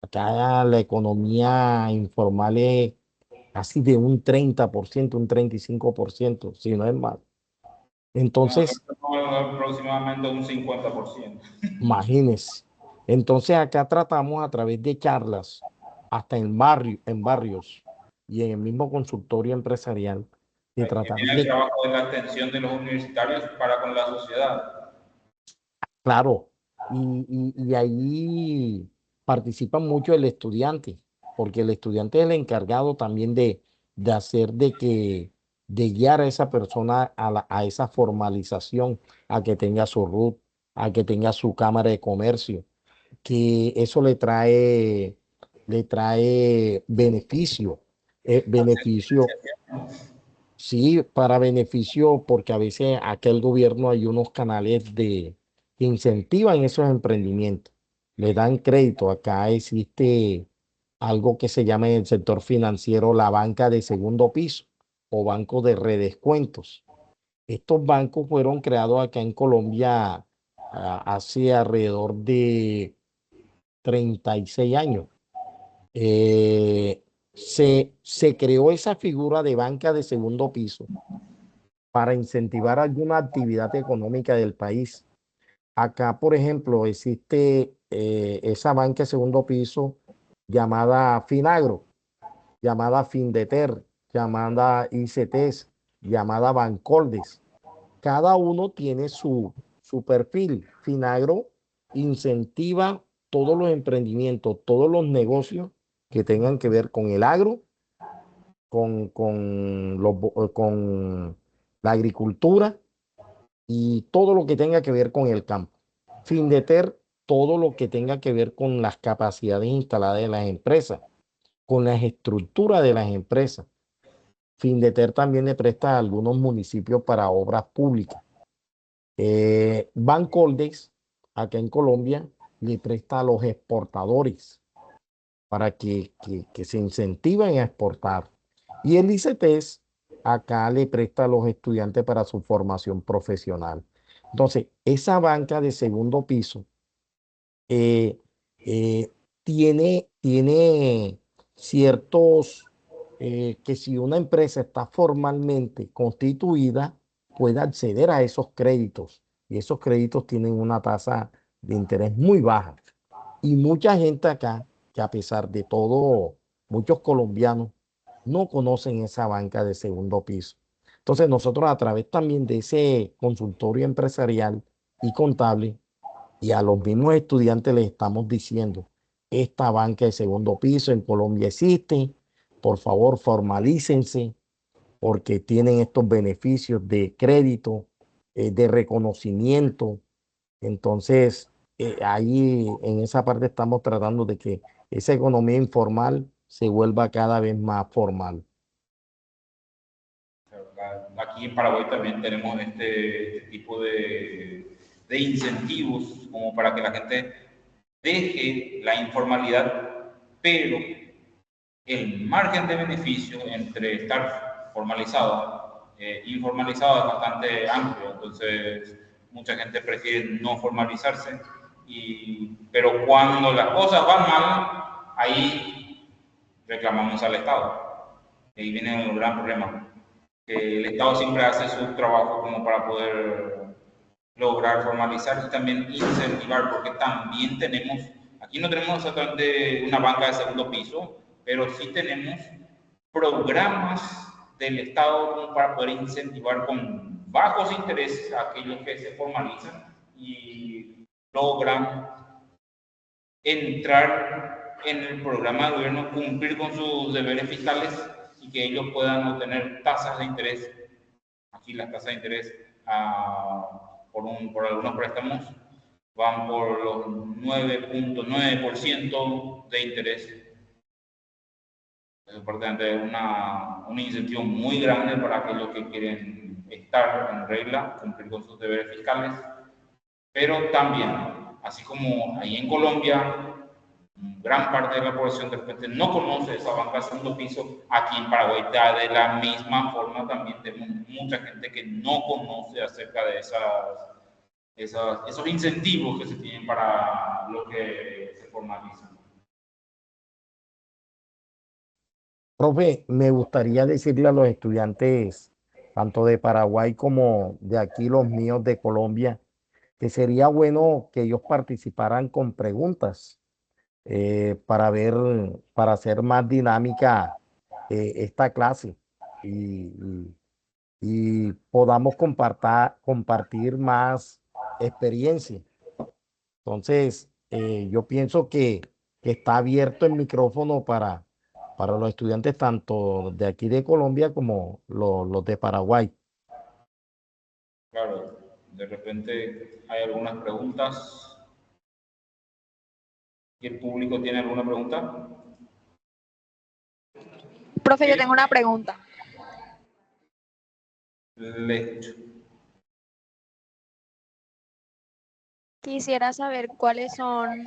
Acá la economía informal es casi de un 30%, un 35%, si no es más. Entonces, Aproximadamente un 50%. imagínense. Entonces acá tratamos a través de charlas, hasta en barrios y en el mismo consultorio empresarial, de Ahí tratar viene el de, trabajo de la atención de los universitarios para con la sociedad. claro, y ahí participa mucho el estudiante, porque el estudiante es el encargado también de hacer de guiar a esa persona a esa formalización, a que tenga su RUT, a que tenga su cámara de comercio, que eso le trae beneficio, beneficio. Sí, para beneficio, porque a veces acá el gobierno hay unos canales que incentivan esos emprendimientos, le dan crédito. Acá existe algo que se llama en el sector financiero la banca de segundo piso o banco de redescuentos. Estos bancos fueron creados acá en Colombia, hace alrededor de 36 años. Se creó esa figura de banca de segundo piso para incentivar alguna actividad económica del país. Acá, por ejemplo, existe esa banca de segundo piso llamada Finagro, llamada Findeter, llamada ICTES, llamada Bancoldes. Cada uno tiene su perfil. Finagro incentiva todos los emprendimientos, todos los negocios que tengan que ver con el agro, con la agricultura y todo lo que tenga que ver con el campo. Findeter, todo lo que tenga que ver con las capacidades instaladas de las empresas, con las estructuras de las empresas. Findeter también le presta a algunos municipios para obras públicas. Bancoldex, acá en Colombia, le presta a los exportadores para que se incentiven a exportar. Y el ICETES acá le presta a los estudiantes para su formación profesional. Entonces, esa banca de segundo piso eh, eh, tiene ciertos, que si una empresa está formalmente constituida, puede acceder a esos créditos. Y esos créditos tienen una tasa de interés muy baja. Y mucha gente acá, que a pesar de todo, muchos colombianos no conocen esa banca de segundo piso. Entonces nosotros a través también de ese consultorio empresarial y contable y a los mismos estudiantes les estamos diciendo, esta banca de segundo piso en Colombia existe, por favor formalícense porque tienen estos beneficios de crédito, de reconocimiento. Entonces, ahí en esa parte estamos tratando de que esa economía informal se vuelva cada vez más formal. Aquí en Paraguay también tenemos este tipo de incentivos como para que la gente deje la informalidad, pero el margen de beneficio entre estar formalizado e informalizado es bastante amplio, entonces mucha gente prefiere no formalizarse, pero cuando las cosas van mal, ahí reclamamos al Estado. Ahí viene el gran problema, que el Estado siempre hace su trabajo como para poder lograr formalizar y también incentivar, porque también tenemos Aquí no tenemos exactamente una banca de segundo piso, pero sí tenemos programas del Estado como para poder incentivar con bajos intereses a aquellos que se formalizan y logran entrar en el programa de gobierno, cumplir con sus deberes fiscales y que ellos puedan obtener tasas de interés. Aquí las tasas de interés por algunos préstamos van por los 9.9% de interés. Es importante un incentivo muy grande para aquellos que quieren estar en regla, cumplir con sus deberes fiscales, pero también, así como ahí en Colombia, gran parte de la población de repente no conoce esa banca de segundo piso, aquí en Paraguay de la misma forma también tenemos mucha gente que no conoce acerca de esos incentivos que se tienen para lo que se formalizan. Profe, me gustaría decirle a los estudiantes, tanto de Paraguay como de aquí, los míos de Colombia, que sería bueno que ellos participaran con preguntas para ver, para hacer más dinámica esta clase y, y podamos compartir más experiencia. Entonces, yo pienso que está abierto el micrófono para los estudiantes tanto de aquí de Colombia como los de Paraguay. Claro, de repente hay algunas preguntas. ¿Y el público tiene alguna pregunta? Profe, yo tengo una pregunta. Listo. Quisiera saber cuáles son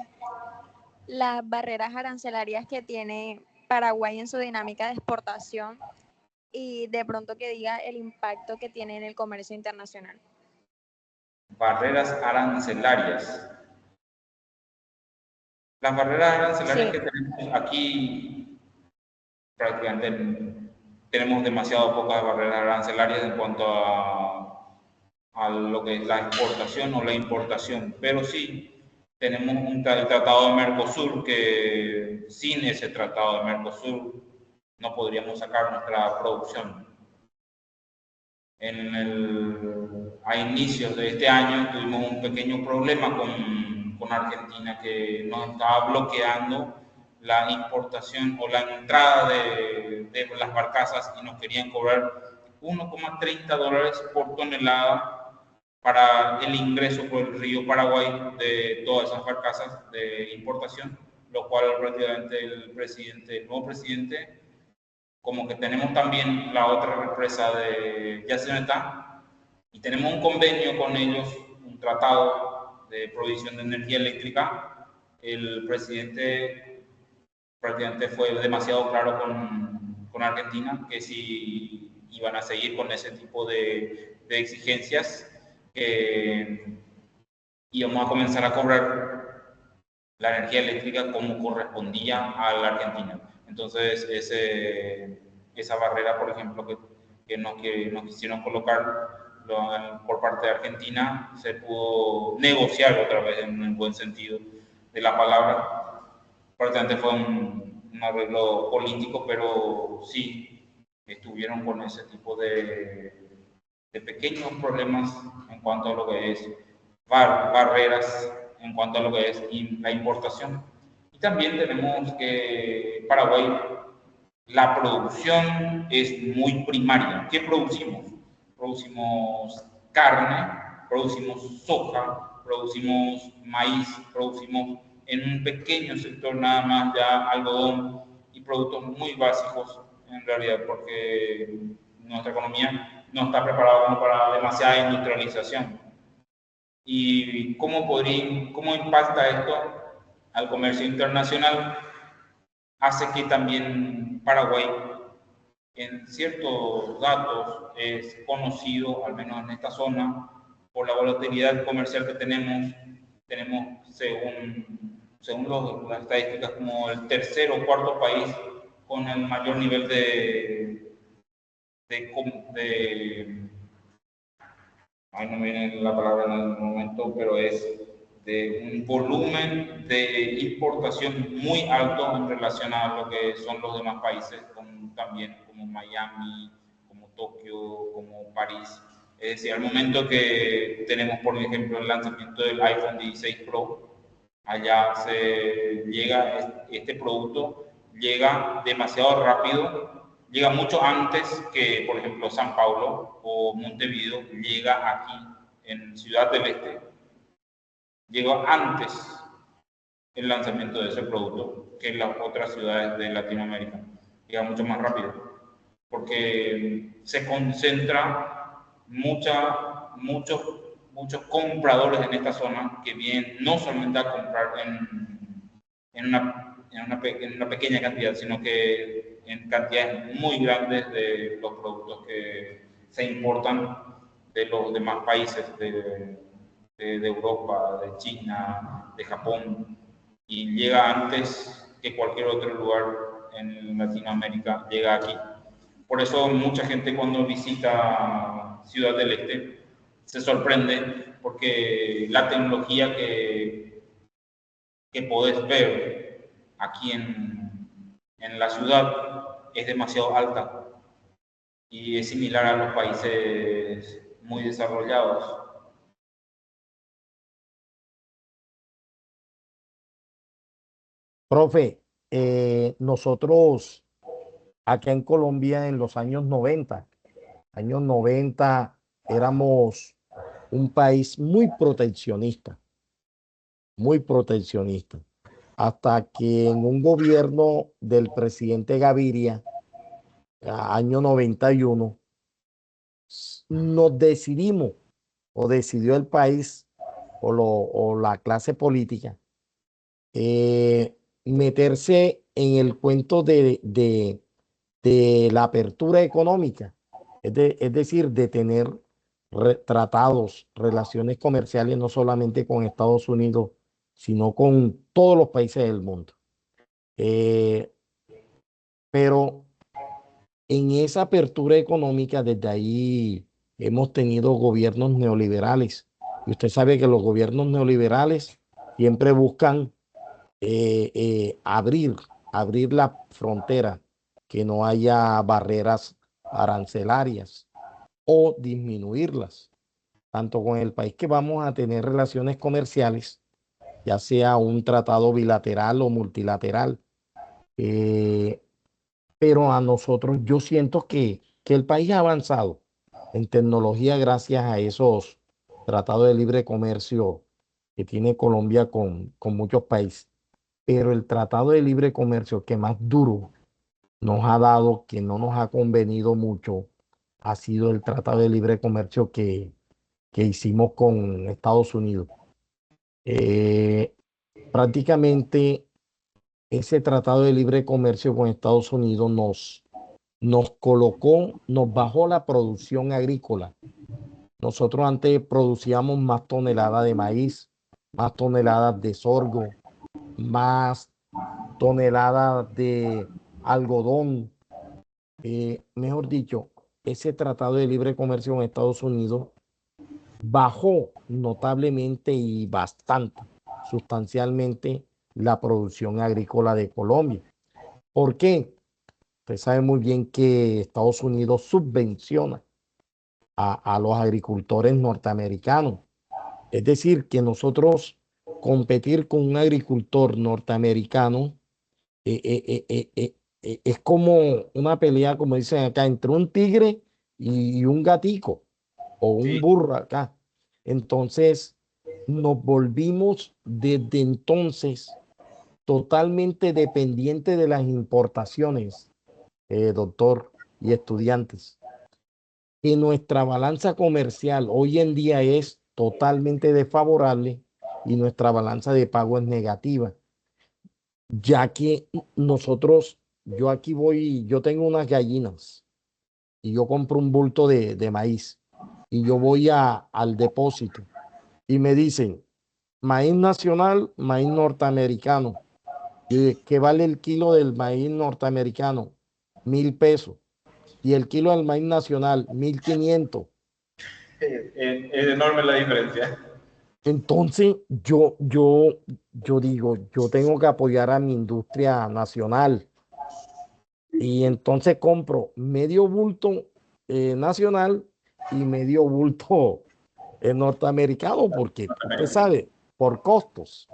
las barreras arancelarias que tiene Paraguay en su dinámica de exportación y de pronto que diga el impacto que tiene en el comercio internacional. Barreras arancelarias. Las barreras arancelarias Sí. que tenemos aquí, prácticamente tenemos demasiado pocas barreras arancelarias en cuanto a lo que es la exportación o la importación, pero sí tenemos el tratado de Mercosur, que sin ese tratado de Mercosur no podríamos sacar nuestra producción. A inicios de este año tuvimos un pequeño problema con Argentina, que nos estaba bloqueando la importación o la entrada de las barcazas y nos querían cobrar $1,30 por tonelada para el ingreso por el río Paraguay de todas esas barcazas de importación, lo cual prácticamente el nuevo presidente, como que tenemos también la otra represa de Yacyretá y tenemos un convenio con ellos, un tratado de provisión de energía eléctrica. El presidente prácticamente fue demasiado claro con Argentina que si iban a seguir con ese tipo de exigencias, íbamos a comenzar a cobrar la energía eléctrica como correspondía a la Argentina. Entonces, esa barrera, por ejemplo, que nos quisieron colocar por parte de Argentina, se pudo negociar otra vez en un buen sentido de la palabra. Prácticamente fue un arreglo político, pero sí estuvieron con ese tipo de pequeños problemas en cuanto a lo que es barreras, en cuanto a lo que es la importación. Y también tenemos que Paraguay, la producción es muy primaria. ¿Qué producimos? Producimos carne, producimos soja, producimos maíz, producimos en un pequeño sector nada más ya algodón y productos muy básicos en realidad, porque nuestra economía no está preparada como para demasiada industrialización. ¿Y cómo impacta esto al comercio internacional? Hace que también Paraguay, en ciertos datos, es conocido, al menos en esta zona, por la volatilidad comercial que tenemos. Tenemos, según las estadísticas, como el tercer o cuarto país con el mayor nivel ay, no me viene la palabra en el momento, pero es de un volumen de importación muy alto en relación a lo que son los demás países, también como Miami, como Tokio, como París. Es decir, al momento que tenemos, por ejemplo, el lanzamiento del iPhone 16 Pro, allá se llega, este producto llega demasiado rápido, llega mucho antes que, por ejemplo, San Paulo o Montevideo, llega aquí en Ciudad del Este, llegó antes el lanzamiento de ese producto que en las otras ciudades de Latinoamérica, llega mucho más rápido, porque se concentra muchos compradores en esta zona que vienen no solamente a comprar en una pequeña cantidad, sino que en cantidades muy grandes de los productos que se importan de los demás países de Europa, de China, de Japón, y llega antes que cualquier otro lugar en Latinoamérica, llega aquí. Por eso mucha gente cuando visita Ciudad del Este se sorprende porque la tecnología que podés ver aquí en la ciudad es demasiado alta y es similar a los países muy desarrollados. Profe, nosotros acá en Colombia en los años 90 éramos un país muy proteccionista, hasta que en un gobierno del presidente Gaviria, año 91, nos decidimos, o decidió el país, o la clase política, meterse en el cuento de la apertura económica, es decir, de tener tratados, relaciones comerciales no solamente con Estados Unidos, sino con todos los países del mundo. Eh, pero en esa apertura económica, desde ahí hemos tenido gobiernos neoliberales. Y usted sabe que los gobiernos neoliberales siempre buscan abrir la frontera, que no haya barreras arancelarias o disminuirlas, tanto con el país que vamos a tener relaciones comerciales, ya sea un tratado bilateral o multilateral. Eh, pero a nosotros, yo siento que el país ha avanzado en tecnología gracias a esos tratados de libre comercio que tiene Colombia con muchos países. Pero el tratado de libre comercio que más duro nos ha dado, que no nos ha convenido mucho, ha sido el tratado de libre comercio que hicimos con Estados Unidos. Eh, Prácticamente ese tratado de libre comercio con Estados Unidos nos colocó, nos bajó la producción agrícola. Nosotros antes producíamos más toneladas de maíz, más toneladas de sorgo, más toneladas de algodón. Mejor dicho, ese tratado de libre comercio con Estados Unidos bajó notablemente y bastante, sustancialmente, la producción agrícola de Colombia. ¿Por qué? Usted sabe muy bien que Estados Unidos subvenciona a los agricultores norteamericanos. Es decir, que nosotros competir con un agricultor norteamericano es como una pelea, como dicen acá, entre un tigre y un gatico o un Sí. burro acá. Entonces, nos volvimos desde entonces totalmente dependientes de las importaciones, doctor y estudiantes. Y nuestra balanza comercial hoy en día es totalmente desfavorable y nuestra balanza de pago es negativa, ya que nosotros, yo aquí voy, yo tengo unas gallinas y yo compro un bulto de maíz y yo voy al depósito y me dicen maíz nacional, maíz norteamericano. ¿Y qué vale el kilo del maíz norteamericano? 1.000 pesos. Y el kilo del maíz nacional, 1.500. Es enorme la diferencia. Entonces, yo digo, yo tengo que apoyar a mi industria nacional y entonces compro medio bulto nacional y medio bulto norteamericano, porque usted sabe, por costos.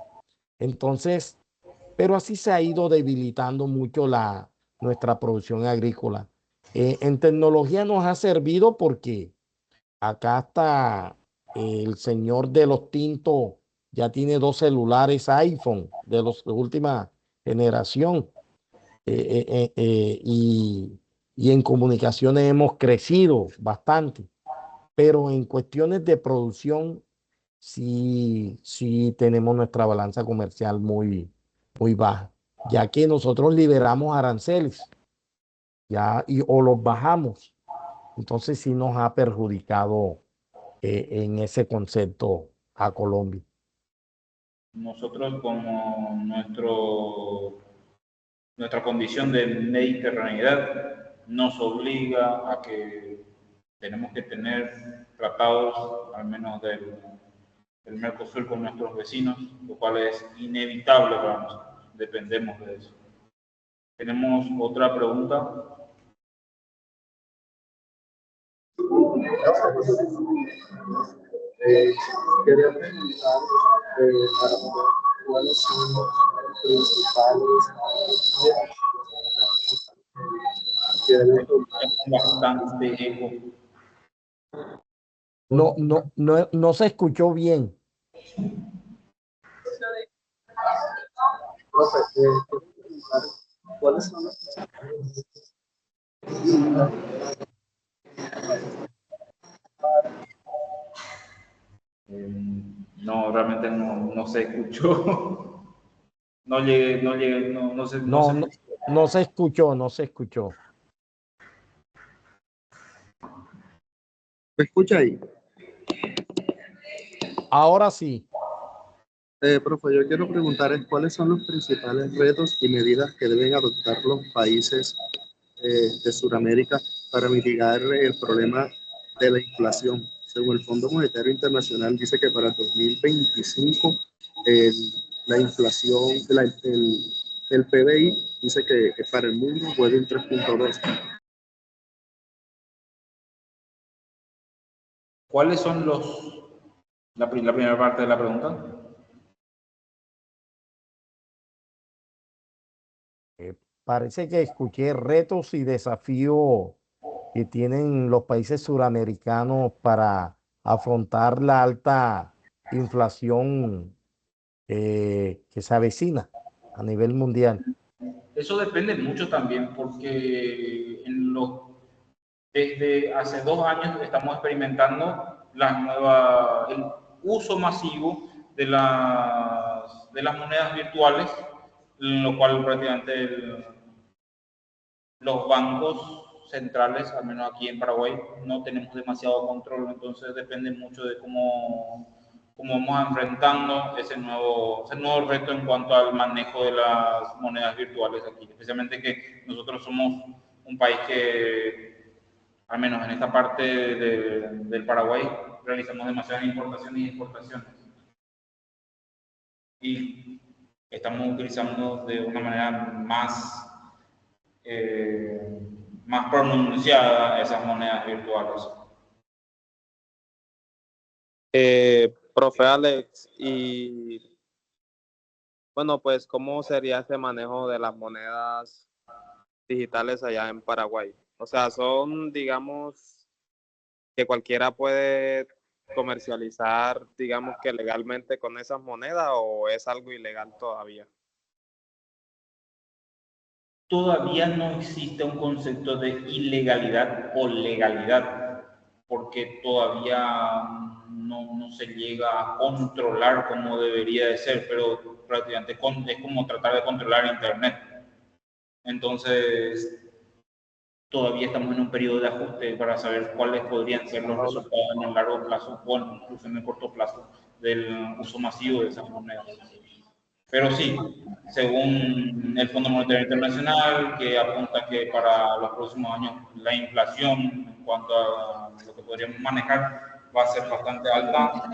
Entonces, pero así se ha ido debilitando mucho nuestra producción agrícola. En tecnología nos ha servido porque acá está el señor de los tintos, ya tiene 2 celulares iPhone de última generación. Y en comunicaciones hemos crecido bastante, pero en cuestiones de producción sí tenemos nuestra balanza comercial muy baja, ya que nosotros liberamos aranceles o los bajamos. Entonces sí nos ha perjudicado en ese concepto a Colombia. Nosotros como nuestra condición de mediterraneidad nos obliga a que tenemos que tener tratados, al menos del Mercosur con nuestros vecinos, lo cual es inevitable para nosotros. Dependemos de eso. Tenemos otra pregunta. Quería preguntar para ver cuáles son los principales que deben tomar. Bastante eco. No se escuchó bien. Profe, quiero preguntar cuáles son los principales No, realmente no se escuchó. No llegué, no sé. No se escuchó, no se escuchó. ¿Me escucha ahí? Ahora sí. Profe, yo quiero preguntar cuáles son los principales retos y medidas que deben adoptar los países de Sudamérica para mitigar el problema de la inflación. Según el Fondo Monetario Internacional, dice que para 2025 la inflación, el PBI dice que para el mundo puede en 3.2. ¿Cuáles son la primera parte de la pregunta? Parece que escuché retos y desafíos que tienen los países suramericanos para afrontar la alta inflación que se avecina a nivel mundial. Eso depende mucho también porque desde hace 2 años estamos experimentando el uso masivo de las monedas virtuales, en lo cual prácticamente los bancos centrales, al menos aquí en Paraguay, no tenemos demasiado control, entonces depende mucho de cómo vamos enfrentando ese nuevo reto en cuanto al manejo de las monedas virtuales aquí, especialmente que nosotros somos un país que, al menos en esta parte del Paraguay, realizamos demasiadas importaciones y exportaciones. Y estamos utilizando de una manera más pronunciada esas monedas virtuales. Profe Alex, y bueno, pues, ¿cómo sería ese manejo de las monedas digitales allá en Paraguay? O sea, son, digamos, que cualquiera puede comercializar, digamos que legalmente con esas monedas, o es algo ilegal todavía. Todavía no existe un concepto de ilegalidad o legalidad, porque todavía no se llega a controlar como debería de ser, pero prácticamente es como tratar de controlar Internet. Entonces, todavía estamos en un periodo de ajuste para saber cuáles podrían ser los resultados en el largo plazo o incluso en el corto plazo del uso masivo de esas monedas. Pero sí, según el Fondo Monetario Internacional, que apunta que para los próximos años la inflación en cuanto a lo que podríamos manejar va a ser bastante alta,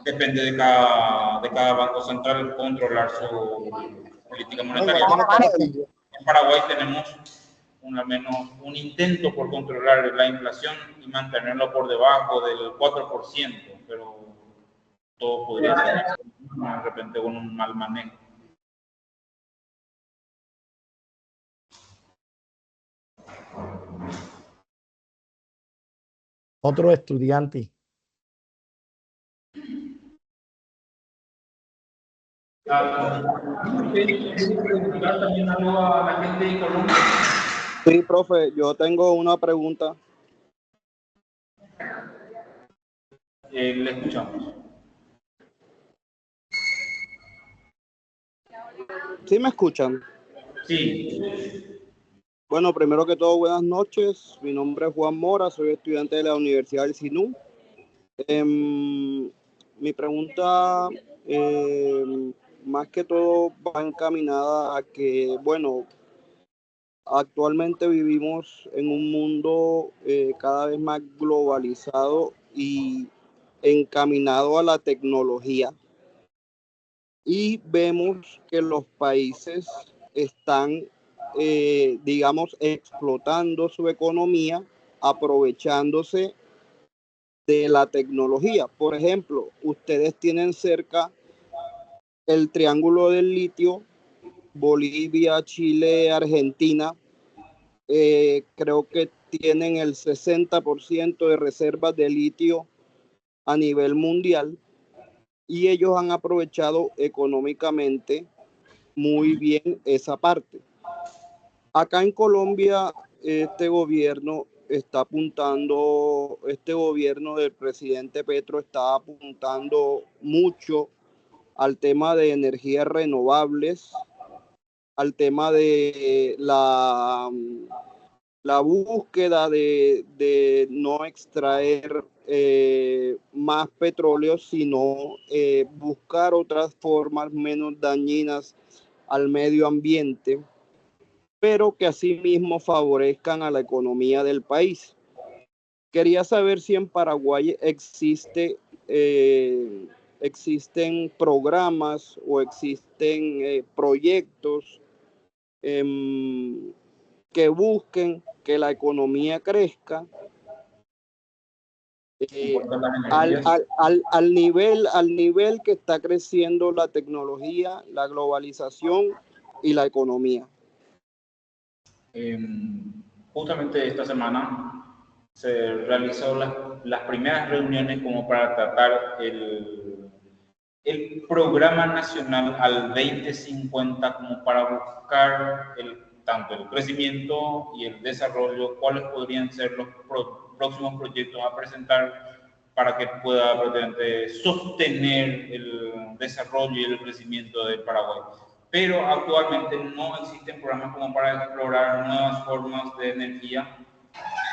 Depende de cada banco central controlar su política monetaria. En Paraguay tenemos al menos un intento por controlar la inflación y mantenerlo por debajo del 4%, pero todo podría ser de repente con un mal manejo. Otro estudiante. También algo a la gente de Colombia. Sí, profe, yo tengo una pregunta. Le escuchamos. ¿Sí me escuchan? Sí. Bueno, primero que todo, buenas noches. Mi nombre es Juan Mora, soy estudiante de la Universidad del SINU. Mi pregunta, más que todo, va encaminada a que, bueno, actualmente vivimos en un mundo cada vez más globalizado y encaminado a la tecnología. Y vemos que los países están, digamos, explotando su economía, aprovechándose de la tecnología. Por ejemplo, ustedes tienen cerca el Triángulo del Litio, Bolivia, Chile, Argentina. Creo que tienen el 60% de reservas de litio a nivel mundial y ellos han aprovechado económicamente muy bien esa parte. Acá en Colombia, este gobierno del presidente Petro está apuntando mucho al tema de energías renovables, al tema de la búsqueda de no extraer más petróleo, sino buscar otras formas menos dañinas al medio ambiente, pero que asimismo favorezcan a la economía del país. Quería saber si en Paraguay existen programas o existen proyectos que busquen que la economía crezca al nivel que está creciendo la tecnología, la globalización y la economía. Justamente esta semana se realizó las primeras reuniones como para tratar el programa nacional al 2050 como para buscar tanto el crecimiento y el desarrollo, cuáles podrían ser los próximos proyectos a presentar para que pueda prácticamente sostener el desarrollo y el crecimiento del Paraguay. Pero actualmente no existen programas como para explorar nuevas formas de energía,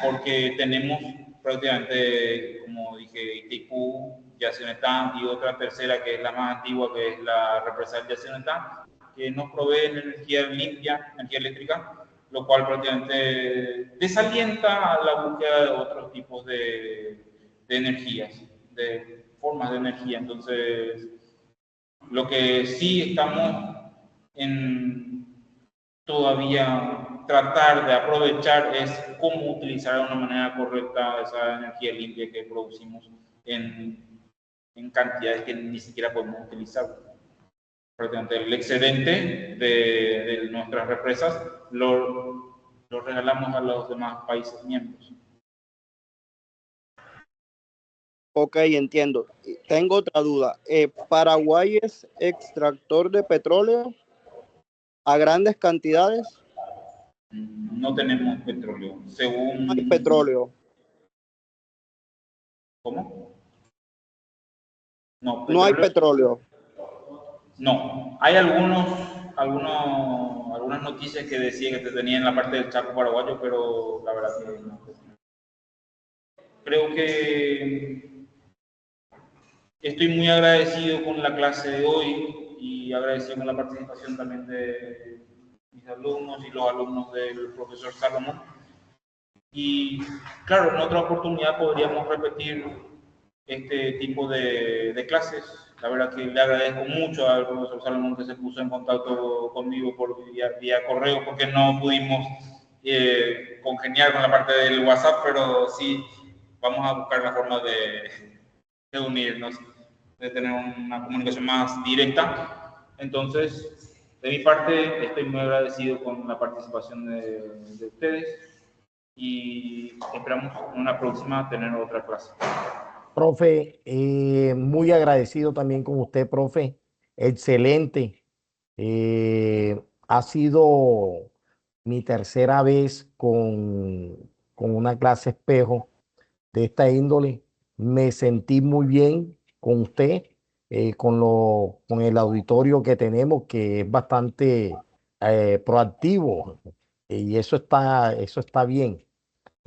porque tenemos prácticamente, como dije, Itaipú, Yacyretá y otra tercera que es la más antigua, que es la represa del Yacyretá, que nos provee energía limpia, energía eléctrica, lo cual prácticamente desalienta a la búsqueda de otros tipos de energías, de formas de energía. Entonces, lo que sí estamos en todavía tratar de aprovechar es cómo utilizar de una manera correcta esa energía limpia que producimos en cantidades que ni siquiera podemos utilizar. Prácticamente el excedente de nuestras represas lo regalamos a los demás países miembros. Ok, entiendo. Tengo otra duda. ¿Paraguay es extractor de petróleo a grandes cantidades? No tenemos petróleo. Según... No hay petróleo. ¿Cómo? No, no hay petróleo. No, hay algunas noticias que decían que se tenía en la parte del Chaco paraguayo, pero la verdad que no. Creo que estoy muy agradecido con la clase de hoy y agradecido con la participación también de mis alumnos y los alumnos del profesor Salomón. Y claro, en otra oportunidad podríamos repetir este tipo de clases. La verdad que le agradezco mucho al profesor Salomón que se puso en contacto conmigo por vía correo, porque no pudimos congeniar con la parte del WhatsApp, pero sí vamos a buscar la forma de unirnos, de tener una comunicación más directa. Entonces, de mi parte, estoy muy agradecido con la participación de ustedes y esperamos en una próxima tener otra clase. Profe, muy agradecido también con usted, profe. Excelente. Ha sido mi tercera vez con una clase espejo de esta índole. Me sentí muy bien con usted, con el auditorio que tenemos, que es bastante proactivo, y eso está bien.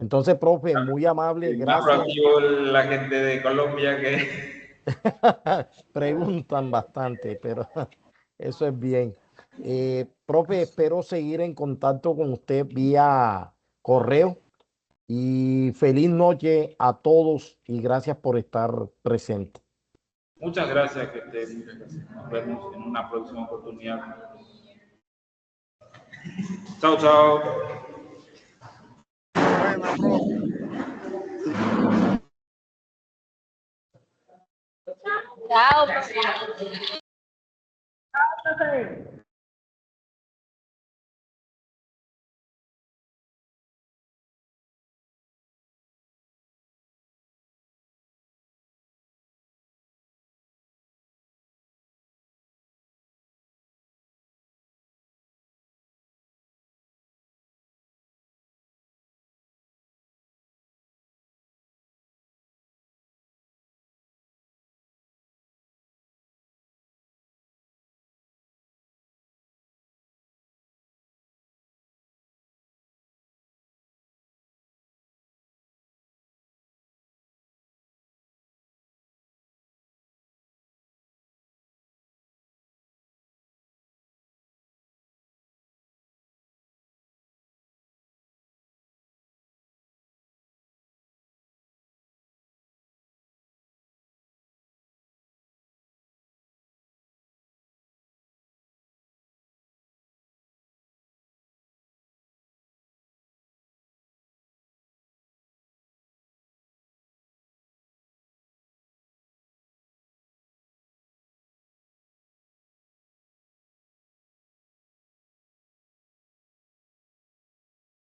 Entonces, profe, muy amable, Más gracias. proactivo la gente de Colombia que... Preguntan bastante, pero eso es bien. Profe, espero seguir en contacto con usted vía correo y feliz noche a todos y gracias por estar presente. Muchas gracias, que estén. Nos vemos en una próxima oportunidad. Chao, chao. Buena, profe. Chao, profe.